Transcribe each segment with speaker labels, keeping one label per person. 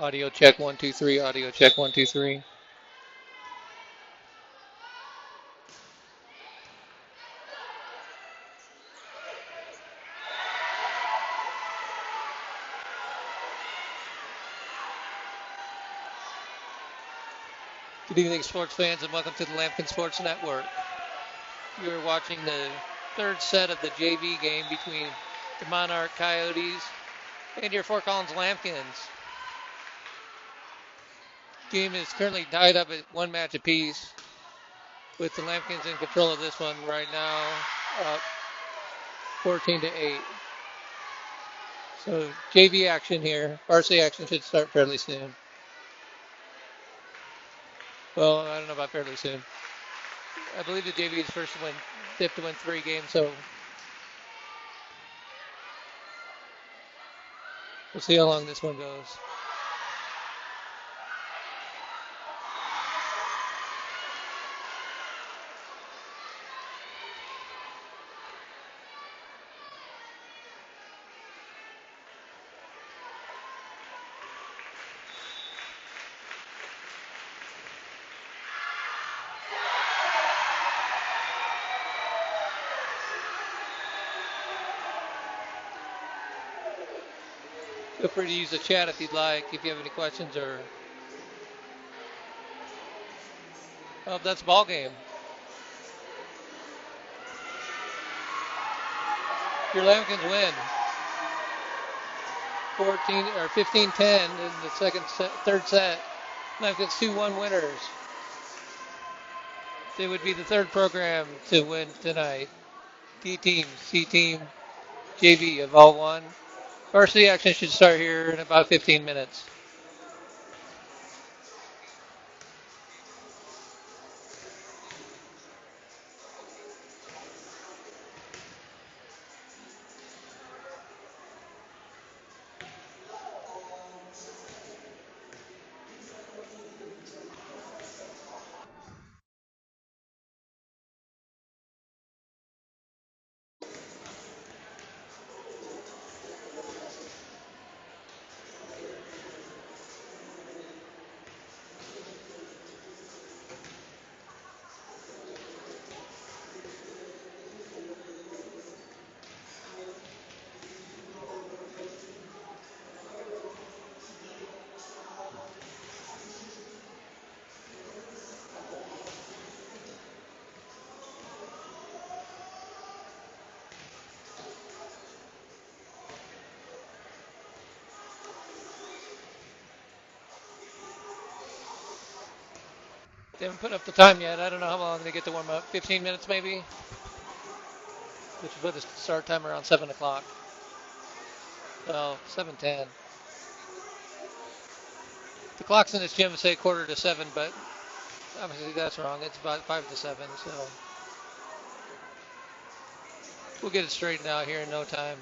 Speaker 1: Audio check 1 2 3. Audio check 1 2 3. Good evening, sports fans, and welcome to the Lambkin Sports Network. You are watching the third set of the JV game between the Monarch Coyotes and your Fort Collins Lambkins. Game is currently tied up at one match apiece, with the Lambkins in control of this one right now, up 14-8. So JV action here. Varsity action should start fairly soon. Well, I don't know about fairly soon. I believe the JV is first to win, dip to win 3 games, so we'll see how long this one goes. Feel free to use the chat if you'd like, if you have any questions or. Oh, that's ball game. Your Lambkins win 14 or 15-10 in the third set. Lambkins 2-1 winners. They would be the third program to win tonight. D team, C team, JV have all won. Varsity action should start here in about 15 minutes. They haven't put up the time yet. I don't know how long they get to warm up. 15 minutes maybe, which would put the start time around 7 o'clock. Well, 7:10. The clocks in this gym say 6:45, but obviously that's wrong. It's about 5 to 7, so we'll get it straightened out here in no time.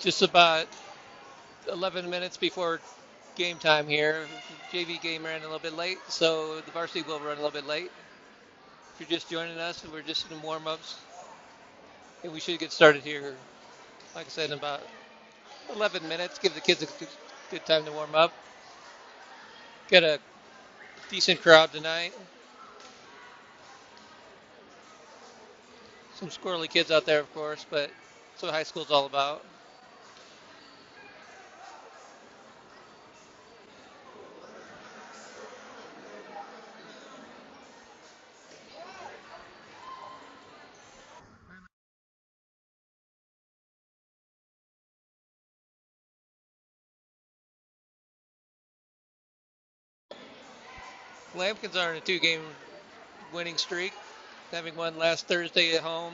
Speaker 1: Just about 11 minutes before game time here. The JV game ran a little bit late, so the varsity will run a little bit late. If you're just joining us, we're just in warm-ups, and we should get started here, like I said, in about 11 minutes. Give the kids a good time to warm up. Got a decent crowd tonight. Some squirrely kids out there, of course, but that's what high school's all about. Lambkins are in a two-game winning streak, having won last Thursday at home,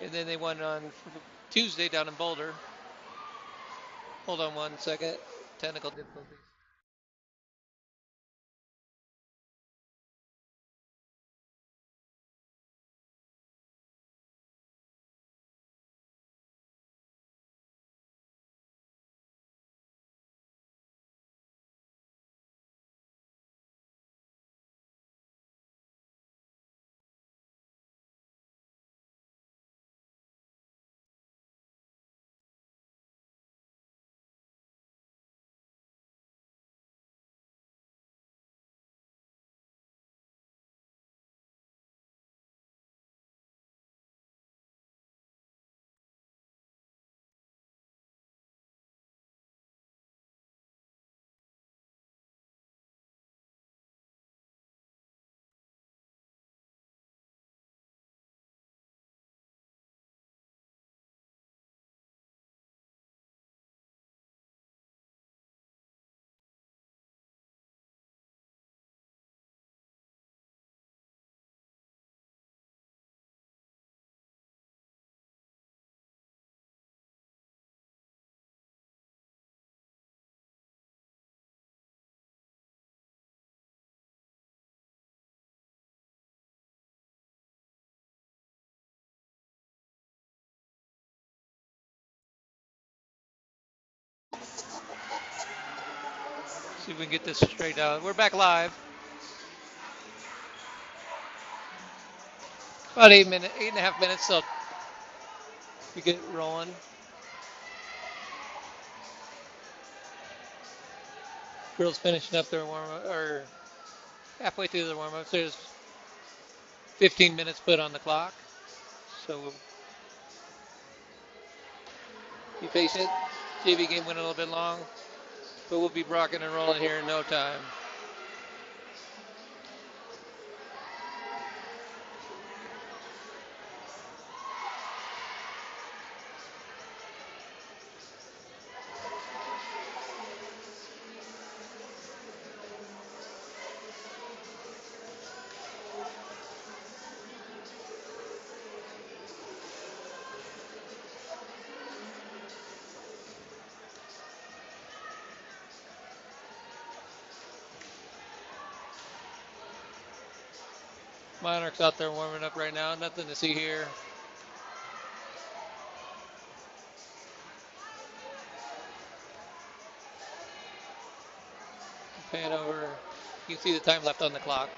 Speaker 1: and then they won on Tuesday down in Boulder. Hold on one second. Technical difficulties. See if we can get this straight out. We're back live. About 8 minutes, 8.5 minutes, so we get rolling. Girls finishing up their warm up, or halfway through their warm ups. There's 15 minutes put on the clock, so we'll be patient. JV game went a little bit long, but we'll be rocking and rolling here in no time. Monarch's out there warming up right now. Nothing to see here. Pan over. You can see the time left on the clock.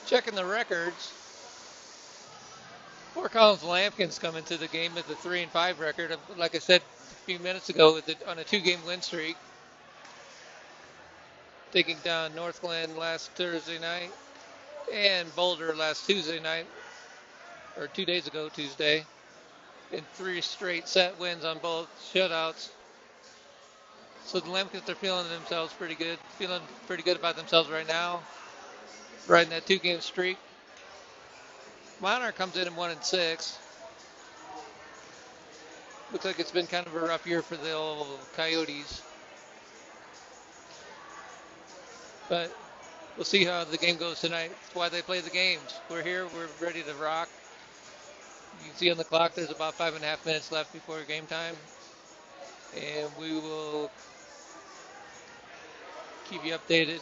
Speaker 1: Checking the records, Fort Collins Lambkins come into the game with a 3-5 record. Like I said a few minutes ago, on a 2-game win streak, taking down Northland last Thursday night and Boulder last Tuesday night, or 2 days ago Tuesday, in 3 straight set wins on both shutouts. So the Lambkins are feeling pretty good about themselves right now, riding that 2-game streak. Monarch comes in at 1-6. Looks like it's been kind of a rough year for the old Coyotes. But we'll see how the game goes tonight. That's why they play the games. We're here. We're ready to rock. You can see on the clock there's about 5.5 minutes left before game time. And we will keep you updated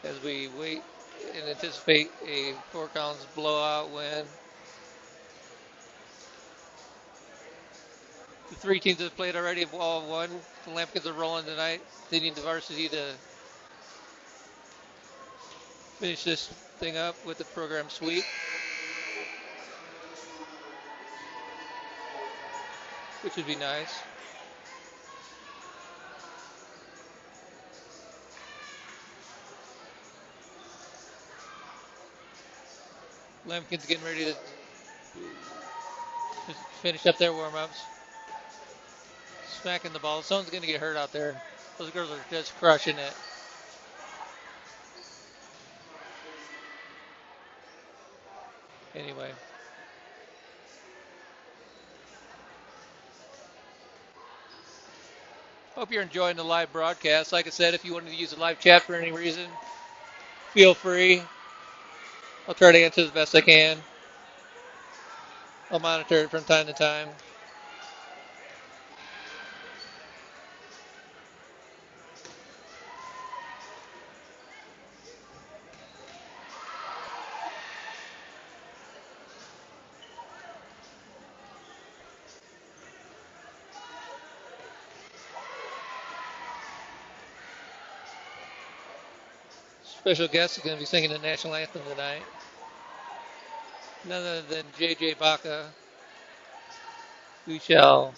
Speaker 1: as we wait and anticipate a Fort Collins blowout win. The 3 teams that have played already have all won. The Lambkins are rolling tonight. They need the Varsity to finish this thing up with the program sweep, which would be nice. Lambkins getting ready to finish up their warm-ups. Smacking the ball. Someone's going to get hurt out there. Those girls are just crushing it. Anyway. Hope you're enjoying the live broadcast. Like I said, if you wanted to use the live chat for any reason, feel free. I'll try to answer as best I can. I'll monitor it from time to time. Special guest is going to be singing the national anthem tonight. None other than J.J. Baca. We shall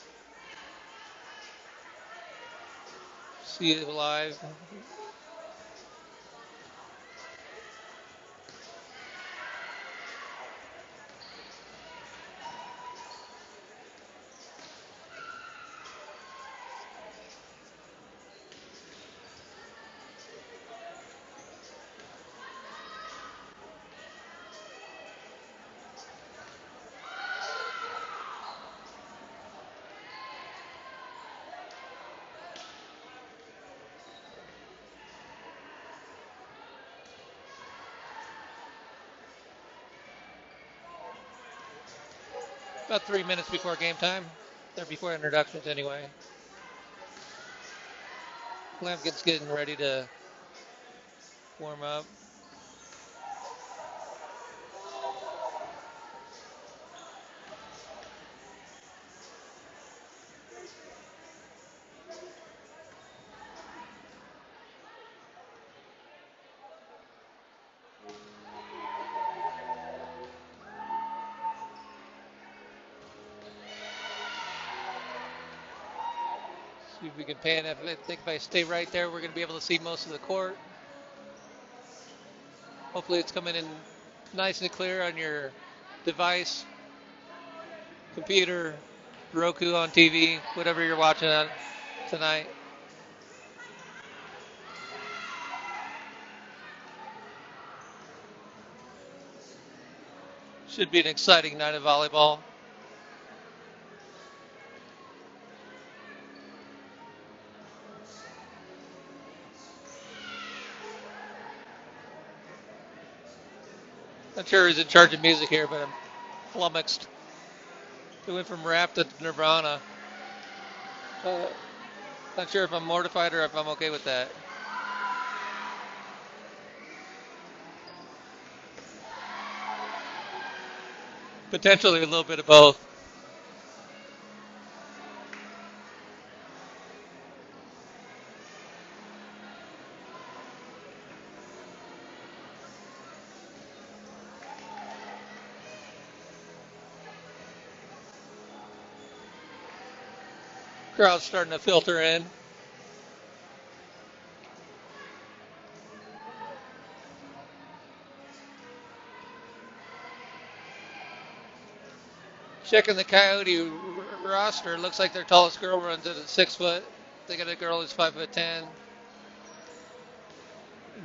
Speaker 1: see it live. About 3 minutes before game time. Or before introductions anyway. Lambkin's getting ready to warm up. See if we can pan. I think if I stay right there, we're going to be able to see most of the court. Hopefully it's coming in nice and clear on your device, computer, Roku on TV, whatever you're watching on tonight. Should be an exciting night of volleyball. Not sure who's in charge of music here, but I'm flummoxed. We went from rap to Nirvana. Not sure if I'm mortified or if I'm okay with that. Potentially a little bit of both. Crowd's starting to filter in. Checking the Coyote roster, looks like their tallest girl runs at 6 foot. They got a girl who's 5'10", and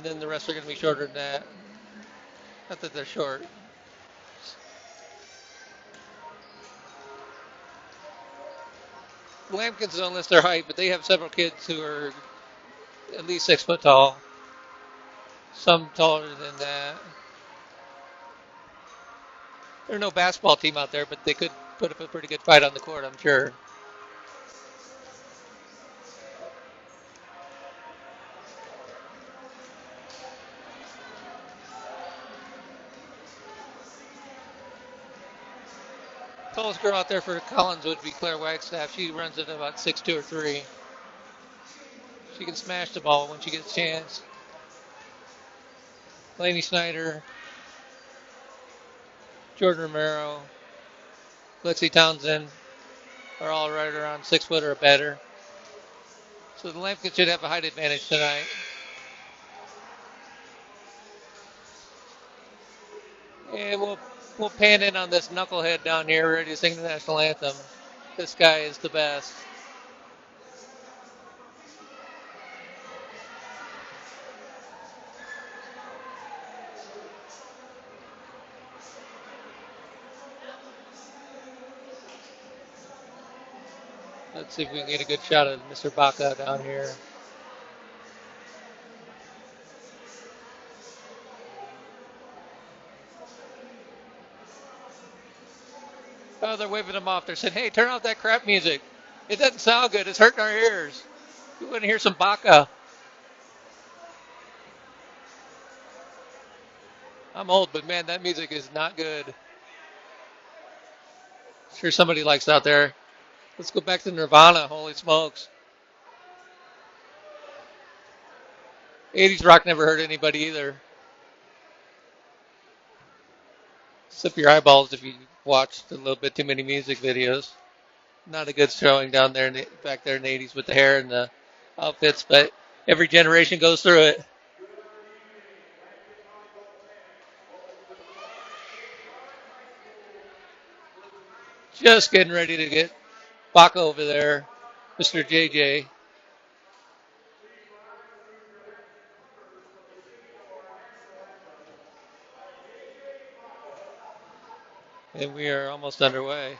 Speaker 1: then the rest are going to be shorter than that. Not that they're short. Lambkins don't list their height, but they have several kids who are at least 6 foot tall. Some taller than that. There's no basketball team out there, but they could put up a pretty good fight on the court, I'm sure. Tallest girl out there for Collins would be Claire Wagstaff. She runs at about 6'2" or 3. She can smash the ball when she gets a chance. Lainey Snyder, Jordan Romero, Lexi Townsend are all right around 6 foot or better. So the Lambkins should have a height advantage tonight. And we'll pan in on this knucklehead down here ready to sing the national anthem. This guy is the best. Let's see if we can get a good shot of Mr. Baca down here. Oh, they're waving him off. They're saying, hey, turn off that crap music. It doesn't sound good. It's hurting our ears. We want to hear some Baca. I'm old, but man, that music is not good. Sure somebody likes out there. Let's go back to Nirvana. Holy smokes. 80s rock never hurt anybody either. Sip your eyeballs if you watched a little bit too many music videos. Not a good showing down there back there in the 80s with the hair and the outfits, but every generation goes through it. Just getting ready to get Baca over there, Mr. JJ. And we are almost underway.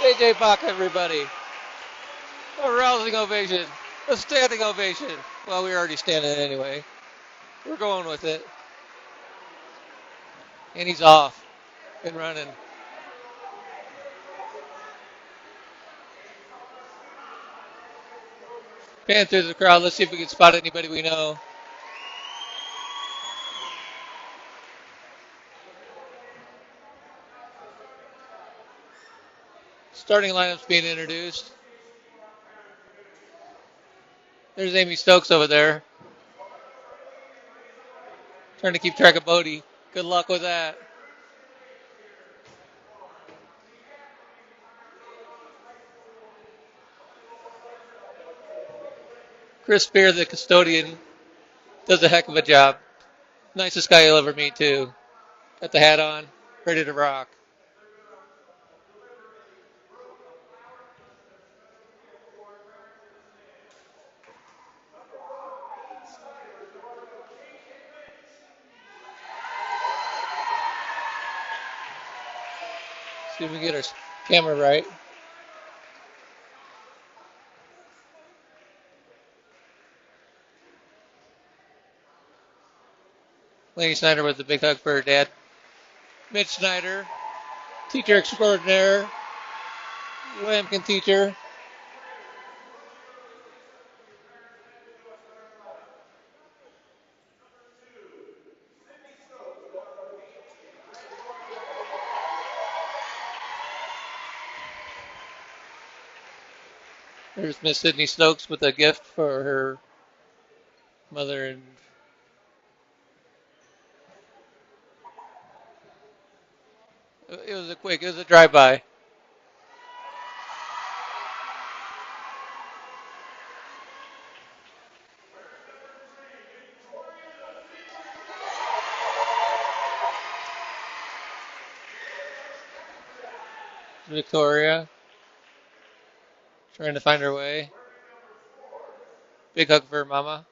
Speaker 1: JJ Baca, everybody. A rousing ovation. A standing ovation. Well, we were already standing anyway. We're going with it. And he's off and running. Pan through the crowd. Let's see if we can spot anybody we know. Starting lineup's being introduced. There's Amy Stokes over there. Trying to keep track of Bodie. Good luck with that. Chris Spear, the custodian, does a heck of a job. Nicest guy you'll ever meet, too. Got the hat on, ready to rock. See if we get our camera right. Lady Snyder with a big hug for her dad. Mitch Snyder, teacher extraordinaire, Lambkin teacher. There's Miss Sydney Stokes with a gift for her mother and it was a drive-by. Victoria trying to find her way. Big hug for her mama.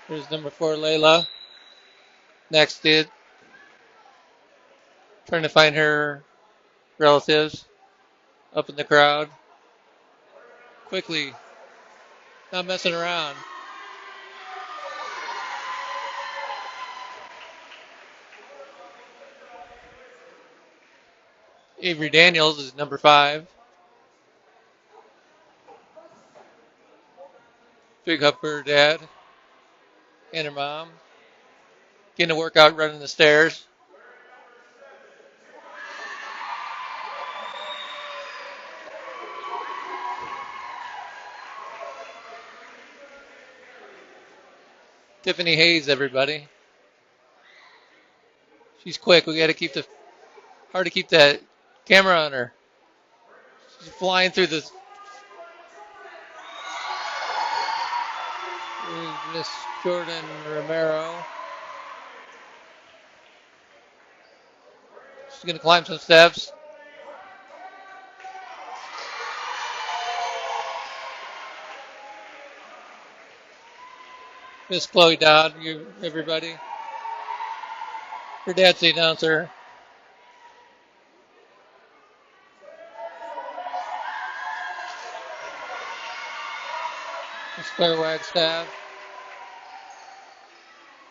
Speaker 1: There's number 4, Layla. Next kid. Trying to find her relatives up in the crowd. Quickly. Not messing around. Avery Daniels is number 5. Big hug for her dad and her mom. Getting a workout running the stairs. Tiffany Hayes, everybody. She's quick. We got to keep hard to keep that camera on her. She's flying through this. Miss Jordan Romero. She's going to climb some steps. Miss Chloe Dodd, everybody. Her dad's the announcer. Miss Claire Wagstaff.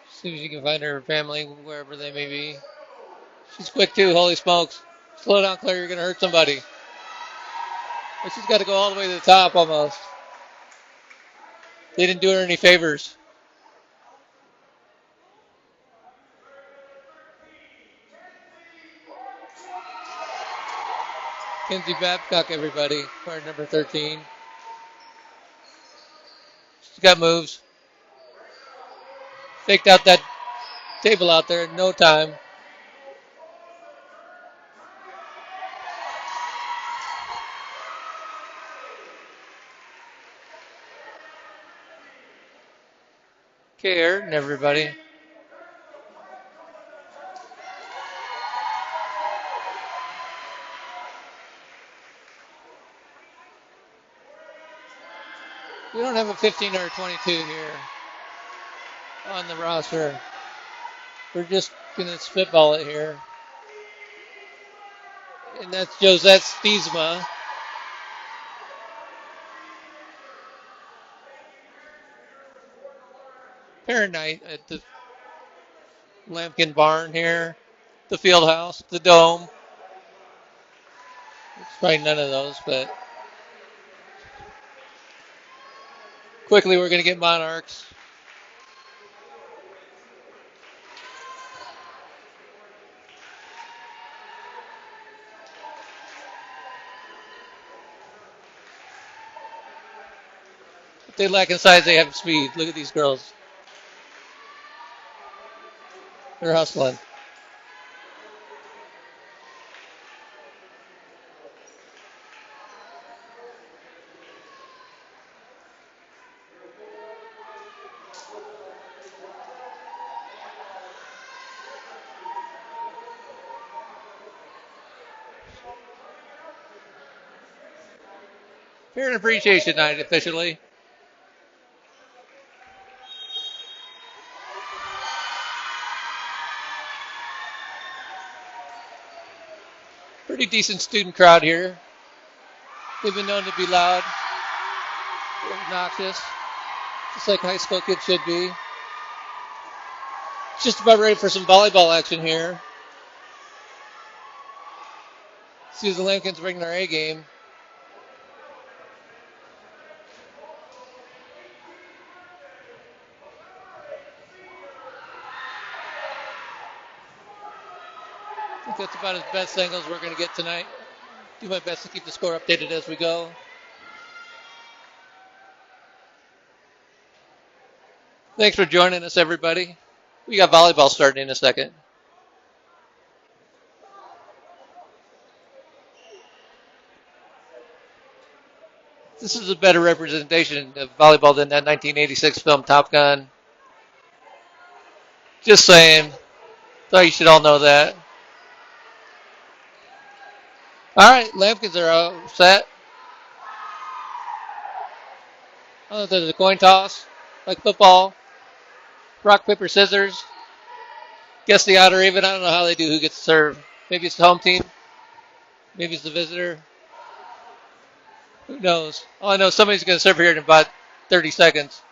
Speaker 1: See if she can find her family wherever they may be. She's quick too, holy smokes. Slow down, Claire, you're going to hurt somebody. But she's got to go all the way to the top almost. They didn't do her any favors. Kenzie Babcock, everybody, card number 13. She's got moves. Faked out that table out there in no time. Care and everybody. We don't have a 15 or a 22 here on the roster. We're just going to spitball it here. And that's Josette Stiesma. Parent night at the Lambkin barn here. The field house, the dome. It's probably none of those, but quickly we're going to get Monarchs. If they lack in size, they have speed. Look at these girls. They're hustling. Parent Appreciation Night officially. Pretty decent student crowd here. They've been known to be loud, obnoxious, just like high school kids should be. Just about ready for some volleyball action here. See the Lambkins bring their A game. I think that's about as best angles we're going to get tonight. Do my best to keep the score updated as we go. Thanks for joining us, everybody. We got volleyball starting in a second. This is a better representation of volleyball than that 1986 film Top Gun. Just saying. Thought you should all know that. All right, Lambkins are all set. Oh, there's a coin toss, like football. Rock, paper, scissors. Guess the odd or even. I don't know how they do who gets to serve. Maybe it's the home team. Maybe it's the visitor. Who knows? All I know is somebody's going to serve here in about 30 seconds.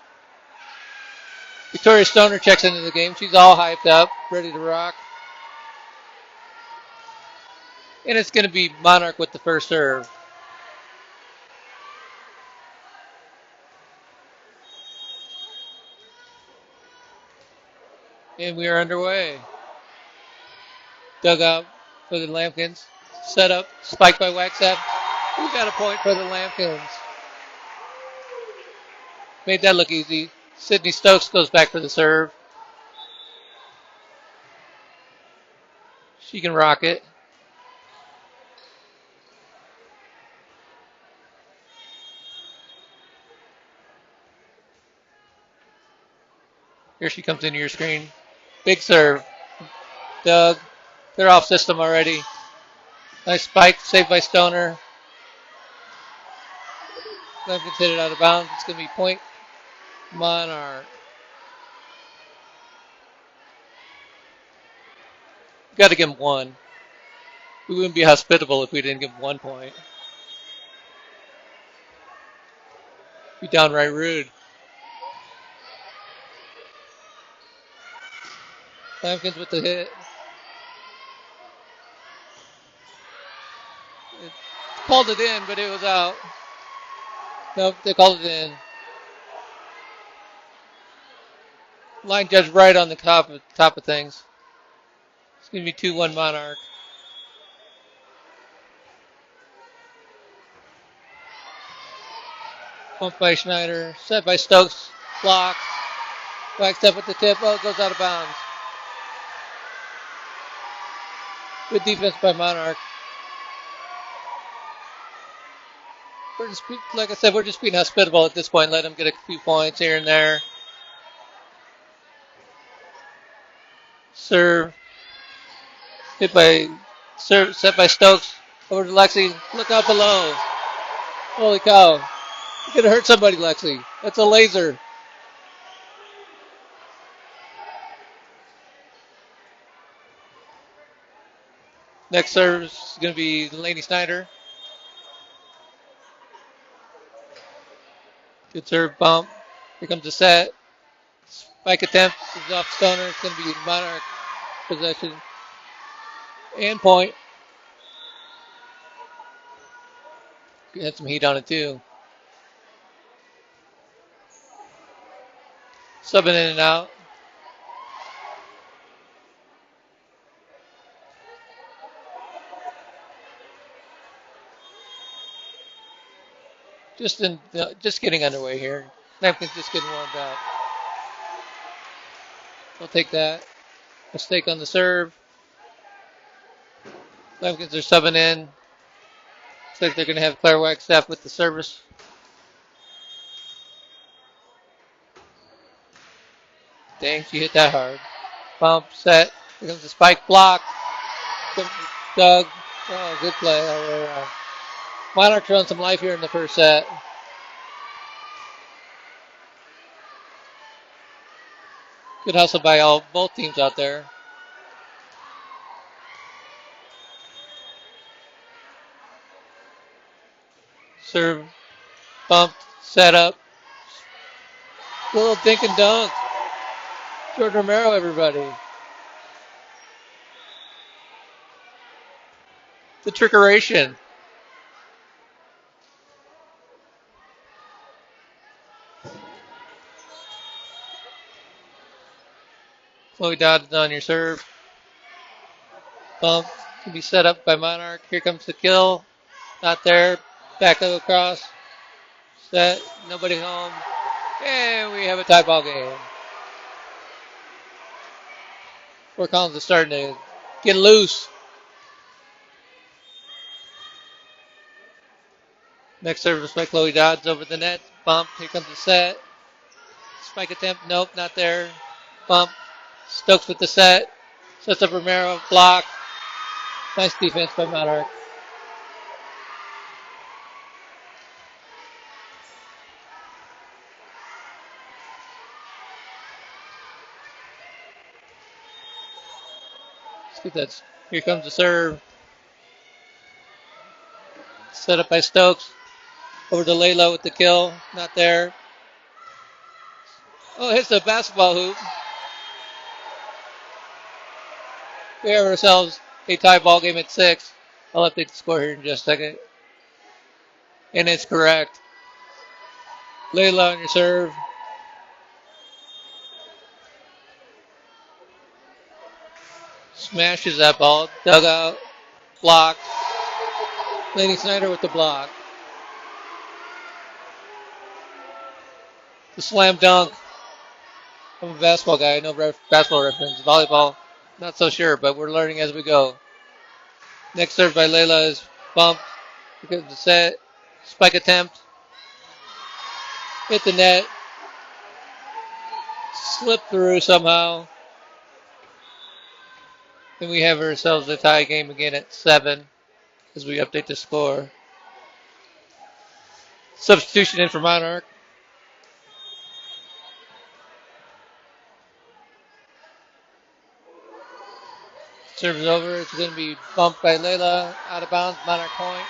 Speaker 1: Victoria Stoner checks into the game. She's all hyped up, ready to rock. And it's going to be Monarch with the first serve. And we are underway. Dugout for the Lambkins. Set up, spiked by Waxap. We got a point for the Lambkins. Made that look easy. Sydney Stokes goes back for the serve. She can rock it. Here she comes into your screen. Big serve. Doug. They're off system already. Nice spike. Saved by Stoner. Lambkins hit it out of bounds. It's going to be point Monarch. Got to give him one. We wouldn't be hospitable if we didn't give him 1 point. Be downright rude. Lambkins with the hit. It called it in, but it was out. Nope, they called it in. Line judge right on the top of things. It's going to be 2-1 Monarch. Pumped by Schneider. Set by Stokes. Blocked. Back step with the tip. Oh, it goes out of bounds. Good defense by Monarch. We're just, like I said, we're just being hospitable at this point. Let them get a few points here and there. Serve. Set by Stokes. Over to Lexi. Look out below. Holy cow. You're going to hurt somebody, Lexi. That's a laser. Next serve is going to be Lainey Snyder. Good serve bump. Here comes the set. Spike attempt is off Stoner. It's going to be Monarch possession. And point. Had some heat on it too. Subbing in and out. Just getting underway here. Lambkin's just getting warmed up. They'll take that. Mistake on the serve. Lambkins are subbing in. Looks like they're going to have Claire Wagstaff with the service. Dang, she hit that hard. Bump, set. Here comes the spike, block. Doug. Oh, good play. Monarch showing some life here in the first set. Good hustle by both teams out there. Serve, bumped, set up. Little dink and dunk. George Romero, everybody. The trickeration. Chloe Dodd on your serve. Bump can be set up by Monarch. Here comes the kill. Not there. Back across. Set. Nobody home. And we have a tie ball game. Fort Collins is starting to get loose. Next service by Chloe Dodds over the net. Bump. Here comes the set. Spike attempt. Nope, not there. Bump. Stokes with the set. Sets up Romero. Block. Nice defense by Monarch. Let's get that. Here comes the serve. Set up by Stokes. Over to Layla with the kill. Not there. Oh, hits the basketball hoop. We have ourselves a tie ball game at 6. I'll update the score here in just a second. And it's correct. Layla on your serve. Smashes that ball. Dugout. Block. Lady Snyder with the block. The slam dunk. I'm a basketball guy. No basketball reference. Volleyball, not so sure, but we're learning as we go. Next serve by Layla is bump. Here comes the set. Spike attempt. Hit the net. Slip through somehow. And we have ourselves a tie game again at 7 as we update the score. Substitution in for Monarch. Serve is over. It's going to be bumped by Layla. Out of bounds. Monarch point.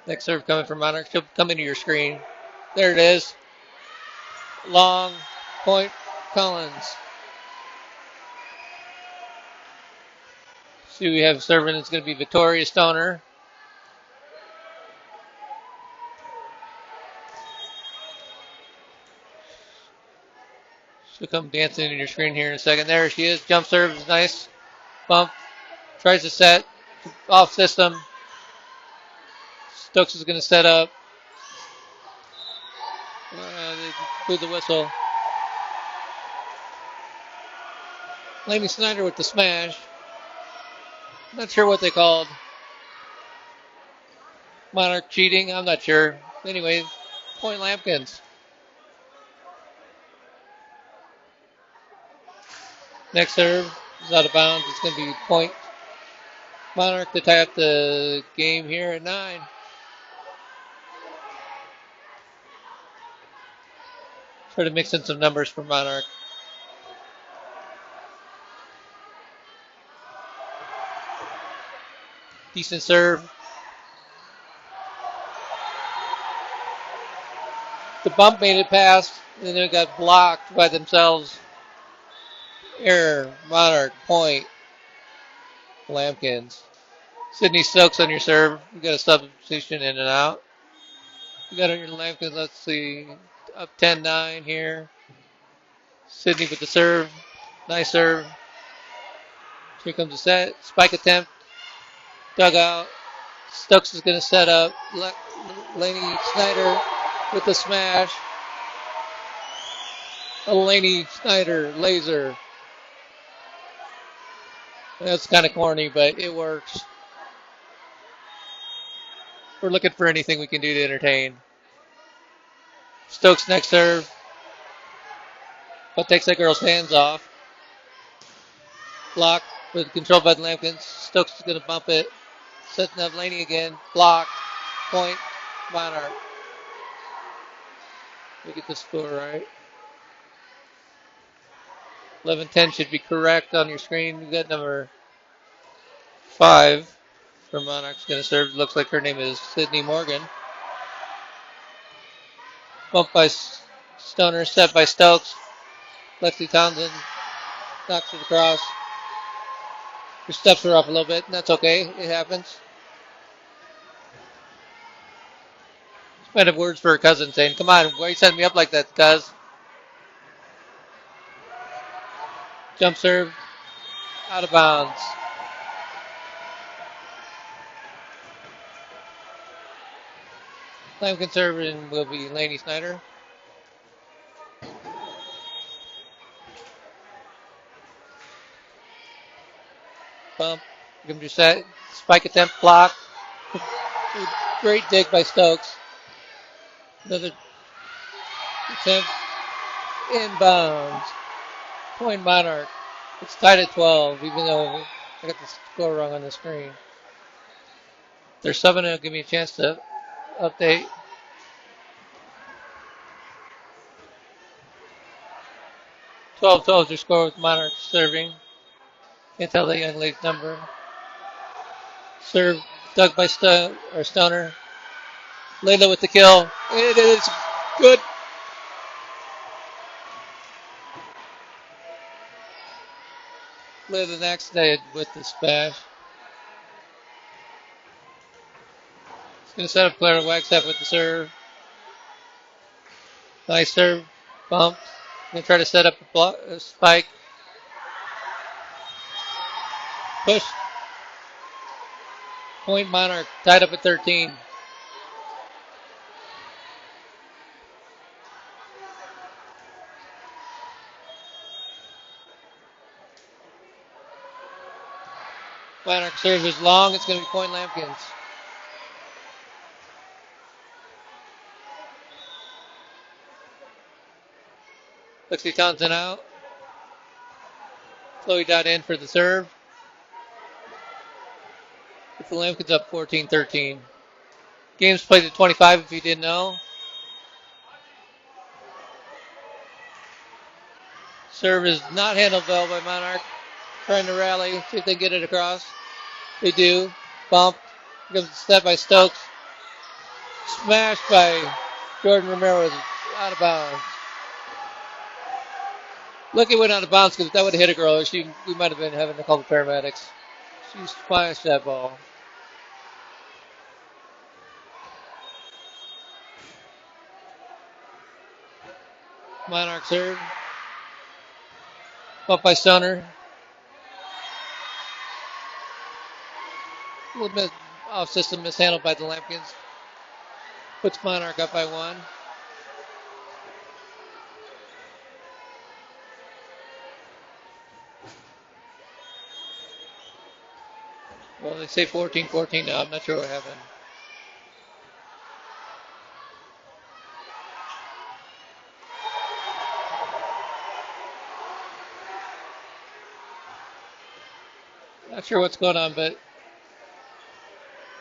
Speaker 1: Next serve coming from Monarch. She'll come into your screen. There it is. Long point. Collins. See, we have serving. It's going to be Victoria Stoner. She'll come dancing in your screen here in a second. There she is. Jump serve is nice. Bump. Tries to set. Off system. Stokes is going to set up. They blew the whistle. Lady Snyder with the smash. Not sure what they called. Monarch cheating. I'm not sure. Anyway, point Lambkins. Next serve is out of bounds. It's going to be point Monarch to tie up the game here at 9. Try to mix in some numbers for Monarch. Decent serve. The bump made it past, and then it got blocked by themselves. Error. Monarch. Point. Lambkins. Sydney Stokes on your serve. You got a substitution in and out. You got on your Lambkins. Let's see. Up 10-9 here. Sydney with the serve. Nice serve. Here comes the set. Spike attempt. Dugout. Stokes is going to set up. Laney Snyder with the smash. A Laney Snyder laser. That's kind of corny, but it works. We're looking for anything we can do to entertain. Stokes next serve. But takes that girl's hands off. Block with control by the Lambkins. Stokes is going to bump it. Setting up Laney again. Block. Point. Monarch. We get the score right. 11-10 should be correct on your screen. We got number 5 for Monarch's going to serve. Looks like her name is Sydney Morgan. Bump by Stoner, set by Stokes. Lexi Townsend knocks it across. Her steps are off a little bit, and that's okay. It happens. She might have words for her cousin saying, "Come on, why are you setting me up like that, cuz?" Jump serve. Out of bounds. Lambkin serving will be Laney Snyder. Bump. Give him your set. Spike attempt. Block. Great dig by Stokes. Another attempt. Inbounds. Point Monarch. It's tied at 12, even though I got the score wrong on the screen. There's 7, it'll give me a chance to update. Your score with Monarch serving. Can't tell the young lady's number. Serve dug by Stoner. Layla with the kill. It is good. Layla next day with the smash. He's going to set up Clara Wagstaff with the serve. Nice serve. Bump. Going to try to set up a spike. Push. Point Monarch tied up at 13. Monarch serves is long. It's going to be point Lambkins. Lexi Thompson out. Chloe Dot in for the serve. With the Lambkins up 14-13. Game's played at 25 if you didn't know. Serve is not handled well by Monarch. Trying to rally, see if they get it across. They do. Bump. Here comes the step by Stokes. Smashed by Jordan Romero. Out of bounds. Lucky it went out of bounds because if that would have hit a girl, we might have been having to call the paramedics. She splashed that ball. Monarch serve. Bump by Stoner. A little bit off system mishandled by the Lambkins. Puts Monarch up by 1. Well, they say 14-14 now. I'm not sure what happened. Not sure what's going on, but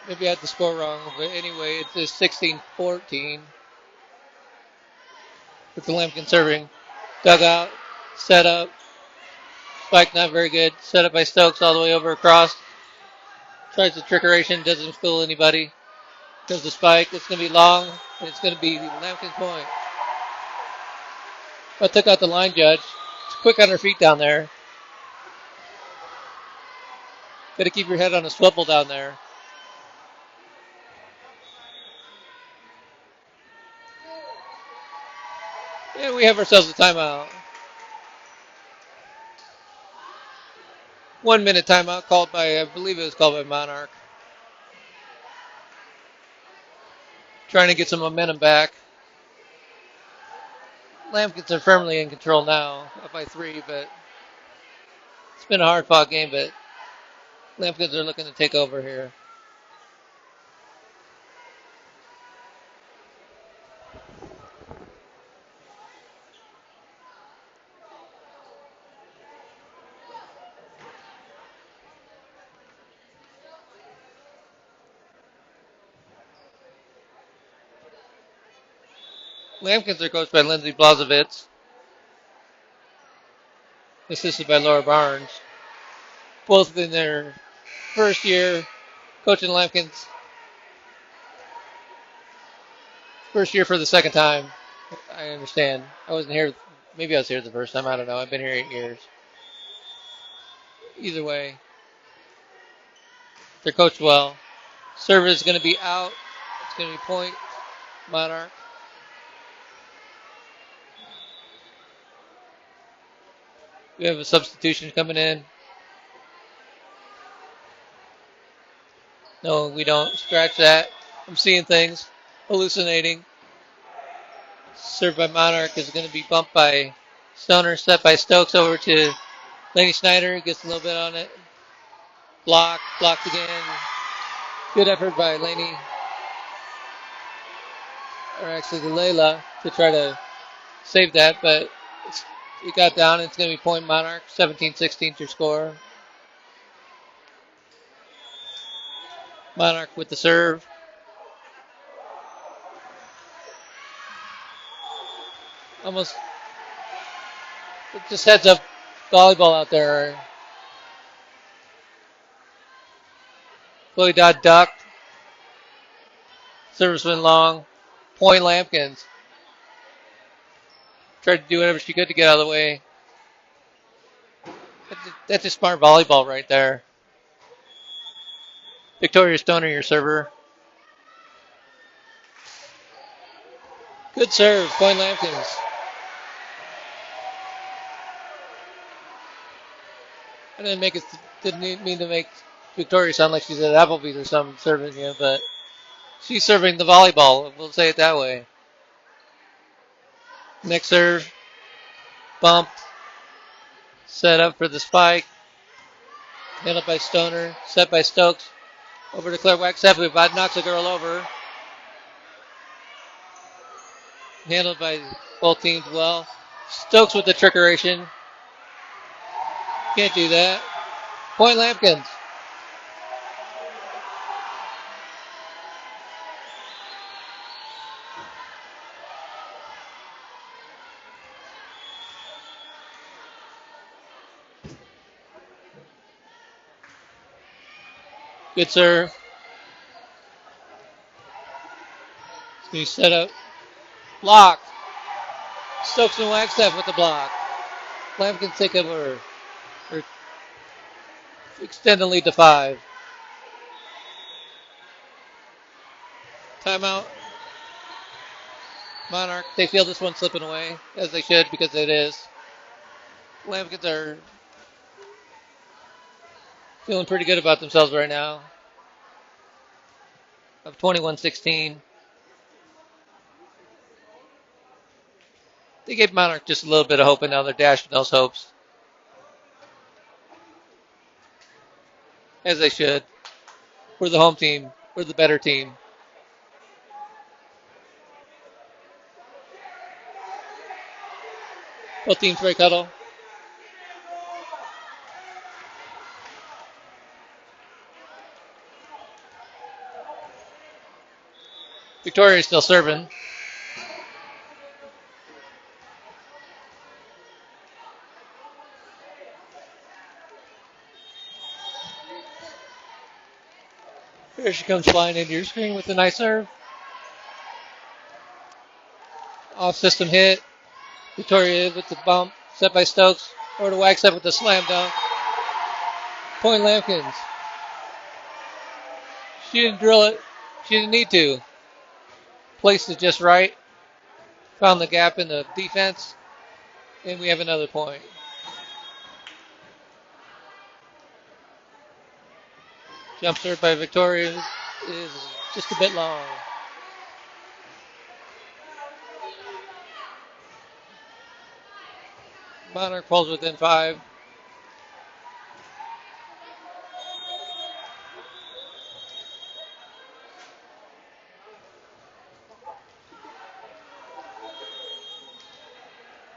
Speaker 1: maybe I had the score wrong. But anyway, it's 16-14. With the Lambkin serving. Dugout. Set up. Spike not very good. Set up by Stokes all the way over across. Tries the trickeration. Doesn't fool anybody. Goes the spike. It's going to be long. And it's going to be Lambkin's point. But took out the line judge. It's quick on her feet down there. Got to keep your head on a swivel down there. And we have ourselves a timeout. 1 minute timeout called by, I believe it was called by Monarch. Trying to get some momentum back. Lambkins are firmly in control now, up by 3, but it's been a hard-fought game, but Lambkins are looking to take over here. Lambkins are coached by Lindsay Blazovitz, assisted by Laura Barnes. Both in their first year coaching Lambkins. First year for the second time. I understand. I wasn't here. Maybe I was here the first time. I don't know. I've been here 8 years. Either way, they're coached well. Serve is going to be out. It's going to be point Monarch. We have a substitution coming in. No, we don't. Scratch that. I'm seeing things. Hallucinating. Served by Monarch is going to be bumped by Stoner. Set by Stokes over to Laney Schneider. Gets a little bit on it. Blocked. Blocked again. Good effort by Laney. Or actually, Layla to try to save that, but it got down. It's going to be point Monarch. 17-16 your score. Monarch with the serve. Almost just heads up volleyball out there. Chloe Dodd ducked. Service went long. Point Lambkins. Tried to do whatever she could to get out of the way. That's just smart volleyball right there. Victoria Stoner, your server. Good serve, point Lambkins. I didn't mean to make Victoria sound like she's at Applebee's or something serving you, but she's serving the volleyball. We'll say it that way. Next serve. Bumped. Set up for the spike. Handled by Stoner. Set by Stokes. Over to Claire Waxep, about knocks a girl over. Handled by both teams well. Stokes with the trickeration. Can't do that. Point Lambkins. Good serve. He set up. Block. Stokes and Wagstaff with the block. Lambkins take over. Or extend the lead to 5. Timeout. Monarch. They feel this one slipping away, as they should, because it is. Lambkins are feeling pretty good about themselves right now. Of 21-16. They gave Monarch just a little bit of hope, and now they're dashing those hopes. As they should. We're the home team. We're the better team. Both teams break huddle. Victoria is still serving. Here she comes flying into your screen with a nice serve. Off system hit. Victoria with the bump. Set by Stokes. Over to Wagstaff with the slam dunk. Point Lambkins. She didn't drill it. She didn't need to. Placed it just right. Found the gap in the defense. And we have another point. Jump serve by Victoria is just a bit long. Monarch pulls within 5.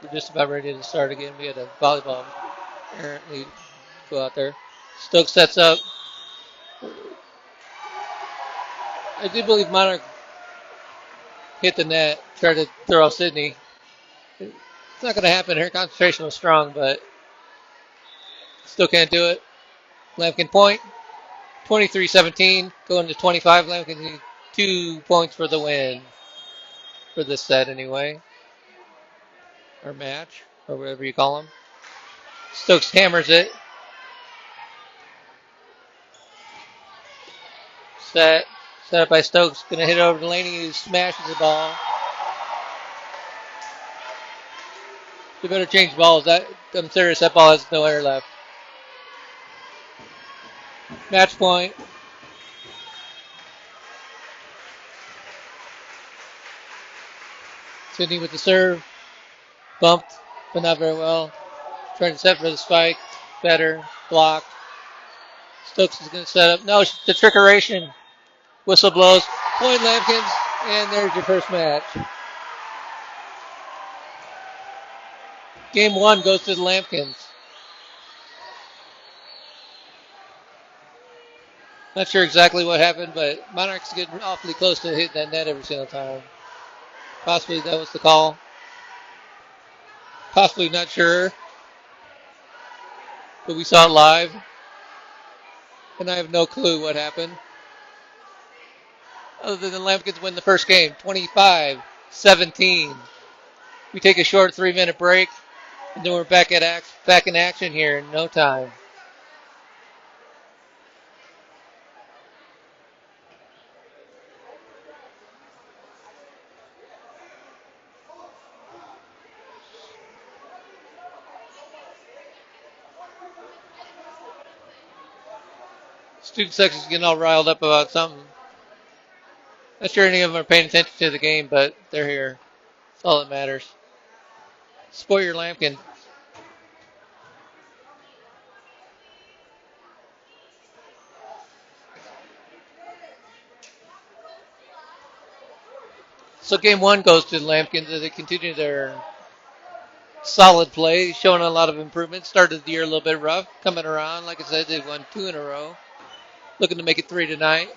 Speaker 1: We're just about ready to start again. We had a volleyball apparently go out there. Stokes sets up. I do believe Monarch hit the net, tried to throw off Sydney. It's not going to happen. Her concentration was strong, but still can't do it. Lambkin point. 23-17. Going to 25. Lambkin need 2 points for the win. For this set, anyway. Or match, or whatever you call them. Stokes hammers it. Set up by Stokes. Going to hit it over to Laney, who smashes the ball. They better change balls. I'm serious. That ball has no air left. Match point. Sydney with the serve. Bumped, but not very well. Trying to set for the spike. Better. Blocked. Stokes is going to set up. No, the trickeration. Whistle blows. Point Lambkins. And there's your first match. Game 1 goes to the Lambkins. Not sure exactly what happened, but Monarch's getting awfully close to hitting that net every single time. Possibly that was the call. Possibly not sure. But we saw it live. And I have no clue what happened. Other than Lambkins win the first game, 25-17. We take a short 3-minute break, and then we're back in action here in no time. Student section's getting all riled up about something. Not sure any of them are paying attention to the game, but they're here. That's all that matters. Support your Lambkin. So game 1 goes to the Lambkins as they continue their solid play, showing a lot of improvement. Started the year a little bit rough, coming around. Like I said, they won 2 in a row. Looking to make it 3 tonight.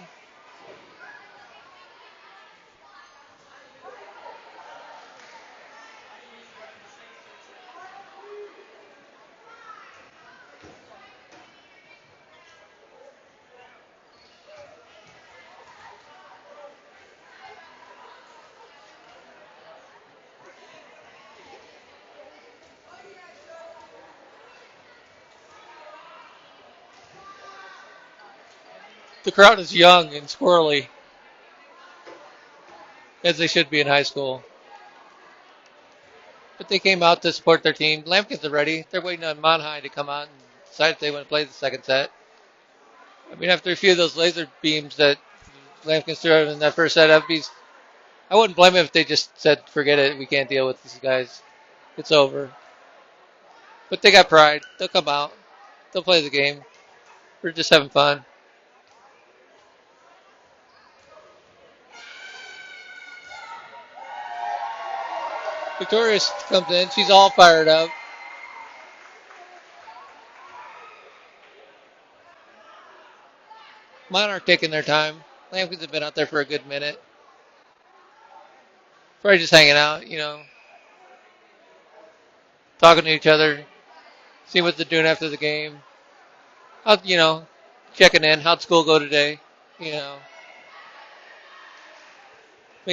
Speaker 1: The crowd is young and squirrely, as they should be in high school. But they came out to support their team. Lambkins are ready. They're waiting on Monhigh to come out and decide if they want to play the second set. I mean, after a few of those laser beams that Lambkins threw out in that first set, I wouldn't blame them if they just said, forget it, we can't deal with these guys. It's over. But they got pride. They'll come out. They'll play the game. We're just having fun. Victoria comes in. She's all fired up. Monarch taking their time. Lambkins have been out there for a good minute. Probably just hanging out, talking to each other, seeing what they're doing after the game. Checking in. How'd school go today? Making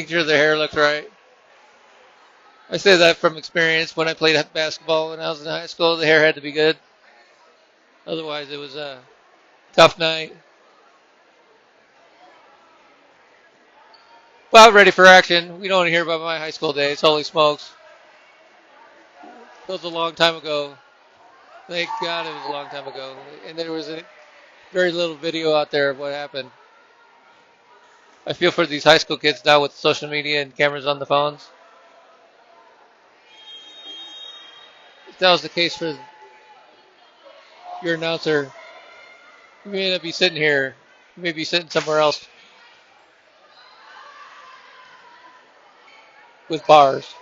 Speaker 1: sure their hair looks right. I say that from experience. When I played basketball when I was in high school, the hair had to be good. Otherwise, it was a tough night. Well, ready for action. We don't want to hear about my high school days. Holy smokes. It was a long time ago. Thank God it was a long time ago. And there was very little video out there of what happened. I feel for these high school kids now with social media and cameras on the phones. If that was the case for your announcer, you may not be sitting here. You may be sitting somewhere else with bars.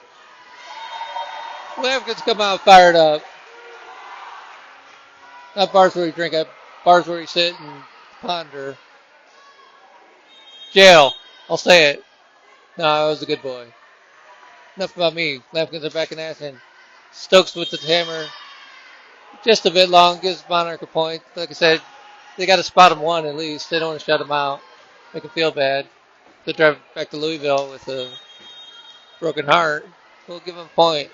Speaker 1: Lambkins come out fired up. Not bars where you drink at, bars where you sit and ponder. Jail. I'll say it. No, I was a good boy. Enough about me. Lambkins are back in action. Stokes with the hammer. Just a bit long. Gives Monarch a point. Like I said, they got to spot him one at least. They don't want to shut him out. Make him feel bad. They'll drive back to Louisville with a broken heart. We'll give him a point.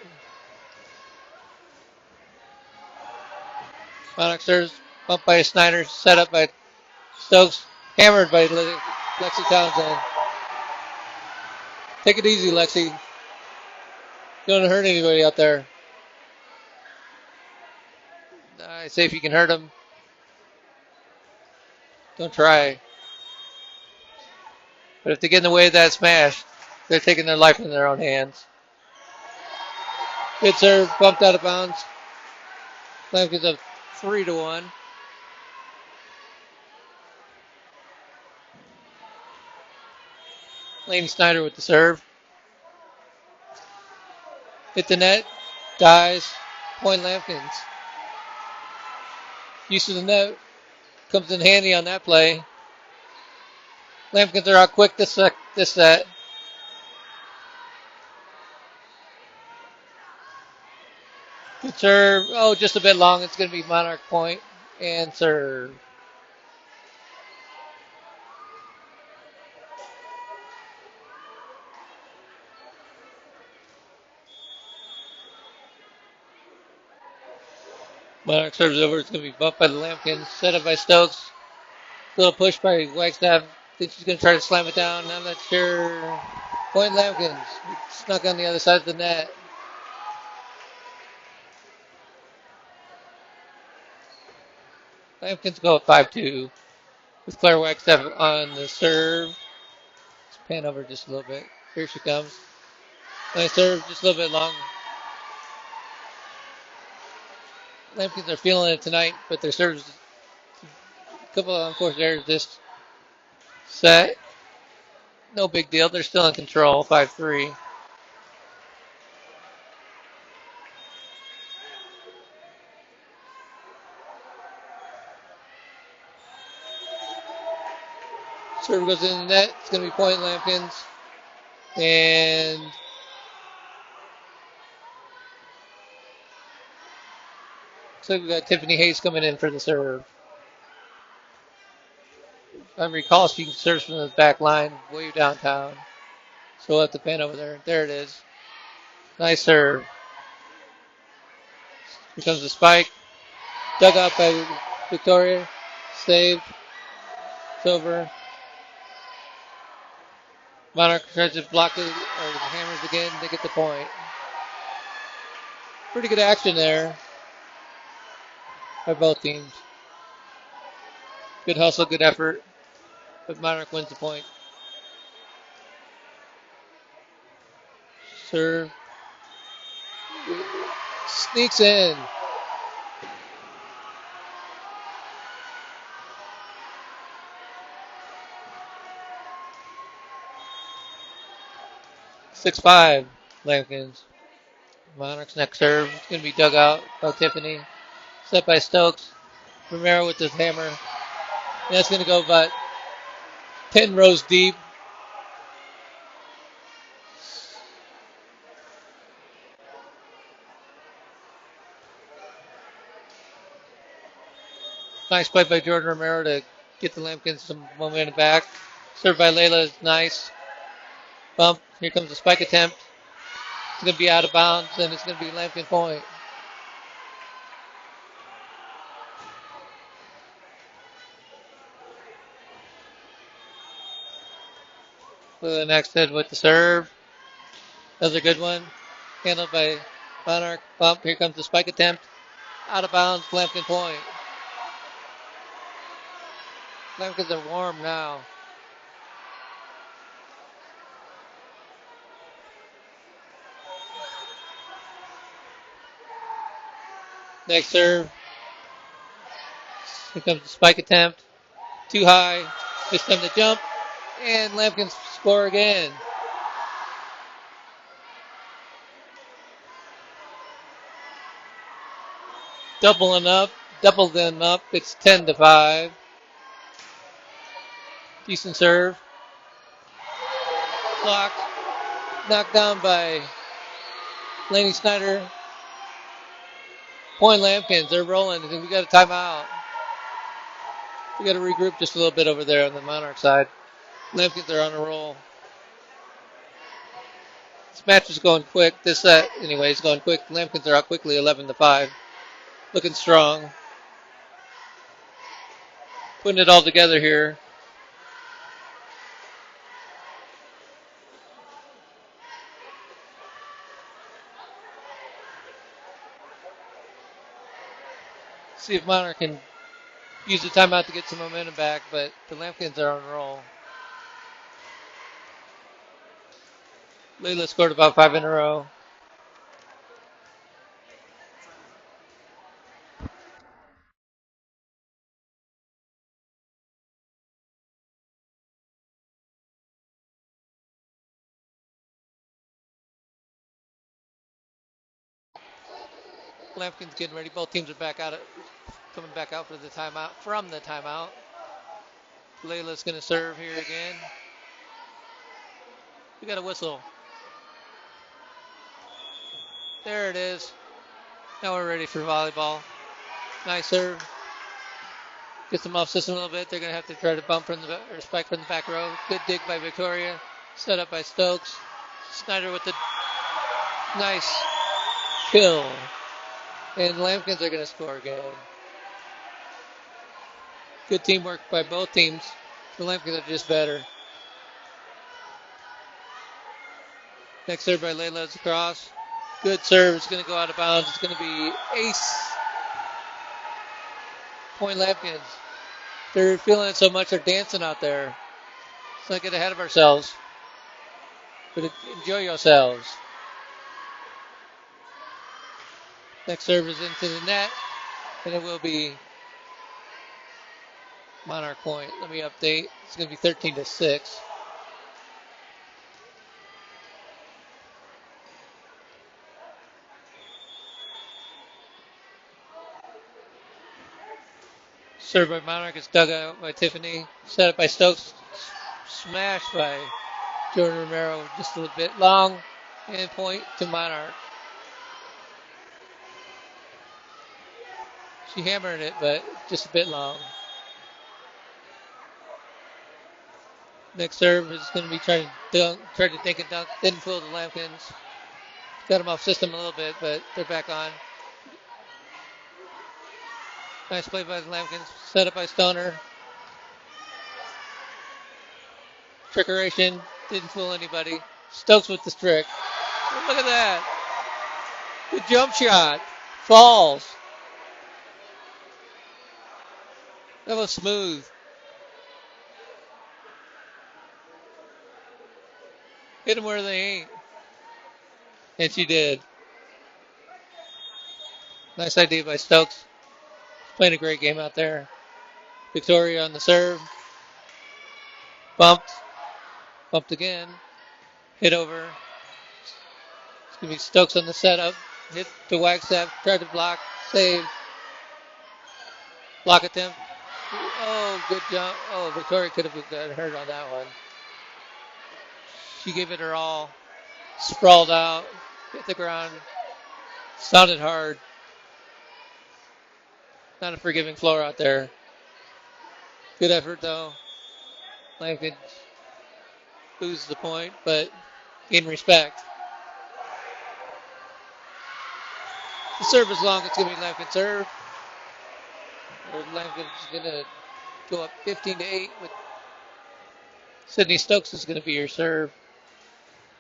Speaker 1: Monarch serves. Bumped by Snyder. Set up by Stokes. Hammered by Lexi Townsend. Take it easy, Lexi. Don't hurt anybody out there. I say if you can hurt them, don't try. But if they get in the way of that smash, they're taking their life in their own hands. Good serve, bumped out of bounds. Lambkins up 3-1. Lane Snyder with the serve. Hit the net, dies, point Lambkins. Use of the net comes in handy on that play. Lambkins are out quick this set. Good serve. Oh, just a bit long. It's going to be Monarch point and serve. Monarch serves over. It's going to be bumped by the Lambkins. Set up by Stokes. Little push by Wagstaff. Think she's going to try to slam it down. I'm not sure. Point Lambkins. Snuck on the other side of the net. Lambkins go up 5-2 with Claire Wagstaff on the serve. Let's pan over just a little bit. Here she comes. Nice serve, just a little bit long. Lambkins are feeling it tonight, but their serves, a couple of unforced errors this set. No big deal. They're still in control, 5-3. Serve goes in the net. It's going to be point Lambkins. And looks like we got Tiffany Hayes coming in for the serve. If I recall, she serves from the back line way downtown. So we'll have to pan over there. There it is. Nice serve. Here comes the spike. Dug out by Victoria. Saved. It's over. Monarch tries to block it, or hammers again. They get the point. Pretty good action there by both teams. Good hustle, good effort. But Monarch wins the point. Serve. Sneaks in. (6-5) Lambkins. Monarch's next serve. It's going to be dug out by Tiffany. Set by Stokes. Romero with his hammer. And that's going to go about 10 rows deep. Nice play by Jordan Romero to get the Lambkins some momentum back. Served by Layla is nice. Bump. Here comes the spike attempt. It's going to be out of bounds, and it's going to be Lambkin point. So the next hit with the serve. Another good one. Handled by Monarch. Bump. Here comes the spike attempt. Out of bounds. Lambkin point. Lambkins are warm now. Next serve. Here comes the spike attempt. Too high. This time the jump. And Lambkins score again. Double them up. It's 10-5. Decent serve. Blocked. Knocked down by Laney Snyder. Point Lambkins. They're rolling. I think we got a timeout. We got to regroup just a little bit over there on the Monarch side. Lambkins are on a roll. This match is going quick. This set, anyway, is going quick. Lambkins are out quickly, 11-5. Looking strong. Putting it all together here. See if Monarch can use the timeout to get some momentum back, but the Lambkins are on a roll. Layla scored about 5 in a row. Lambkins getting ready. Both teams are coming back out for the timeout. From the timeout. Layla's going to serve here again. We got a whistle. There it is. Now we're ready for volleyball. Nice serve. Gets them off system a little bit. They're going to have to try to bump from or spike from the back row. Good dig by Victoria. Set up by Stokes. Snyder with the nice kill. And Lambkins are going to score again. Good teamwork by both teams. The Lambkins are just better. Next serve by Layla's across. Good serve. It's going to go out of bounds. It's going to be ace. Point Lambkins. They're feeling it so much they're dancing out there. Let's not get ahead of ourselves. But enjoy yourselves. Next serve is into the net. And it will be Monarch point. Let me update. It's going to be 13-6. Serve by Monarch is dug out by Tiffany. Set up by Stokes. Smashed by Jordan Romero. Just a little bit long. And point to Monarch. She hammered it, but just a bit long. Next serve is going to be trying to take a dunk. Didn't fool the Lambkins. Got them off system a little bit, but they're back on. Nice play by the Lambkins. Set up by Stoner. Trickeration. Didn't fool anybody. Stokes with the trick. Look at that. The jump shot. Falls. That was smooth. Hit them where they ain't. And she did. Nice idea by Stokes. Playing a great game out there. Victoria on the serve. Bumped. Bumped again. Hit over. It's going to be Stokes on the setup. Hit to Wagstaff. Tried to block. Save. Block attempt. Oh, good jump. Oh, Victoria could have got hurt on that one. She gave it her all. Sprawled out. Hit the ground. Sounded hard. Not a forgiving floor out there. Good effort, though. Lambkin loses the point, but gain respect. The serve is long. It's going to be Lambkin serve. Lambkin's going to go up 15-8 with Sydney Stokes is going to be your serve.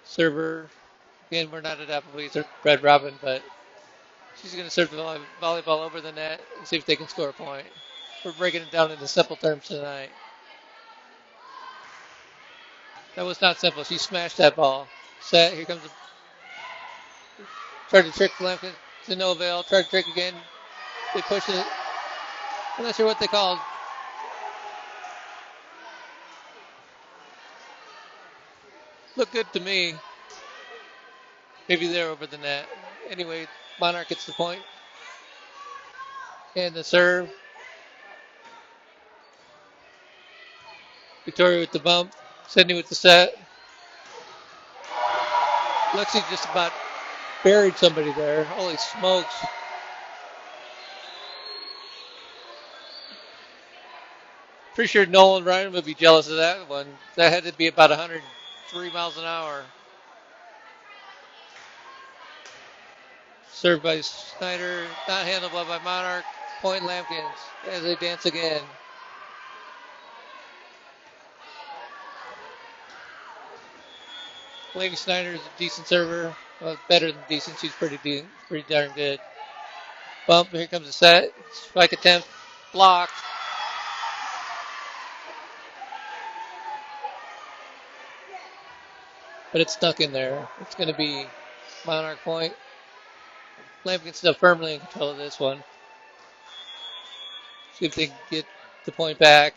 Speaker 1: Server. Again, we're not at Applebee's or Red Robin, but she's going to serve the volleyball over the net and see if they can score a point. We're breaking it down into simple terms tonight. That was not simple. She smashed that ball. Set. Here comes the. Tried to trick Lambkin to no avail. Tried to trick again. They pushed it. I'm not sure what they called. Looked good to me. Maybe they're over the net. Anyway, Monarch gets the point. And the serve. Victoria with the bump. Sydney with the set. Lexi just about buried somebody there. Holy smokes. Pretty sure Nolan Ryan would be jealous of that one. That had to be about 103 miles an hour. Served by Snyder. Not handled well by Monarch. Point Lambkins as they dance again. Lady Snyder is a decent server. Well, better than decent. She's pretty darn good. Bump. Here comes the set. Spike attempt. Blocked. But it's stuck in there. It's going to be Monarch point. Lambkin's still firmly in control of this one. See if they can get the point back.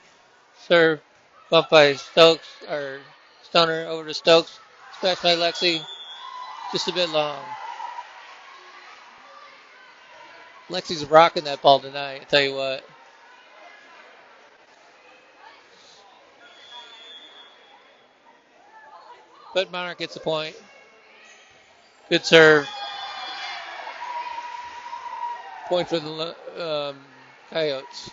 Speaker 1: Serve. Bump by Stokes. Or Stoner over to Stokes. Smash by Lexi. Just a bit long. Lexi's rocking that ball tonight, I tell you what. But Monarch gets the point. Good serve. Point for the Coyotes.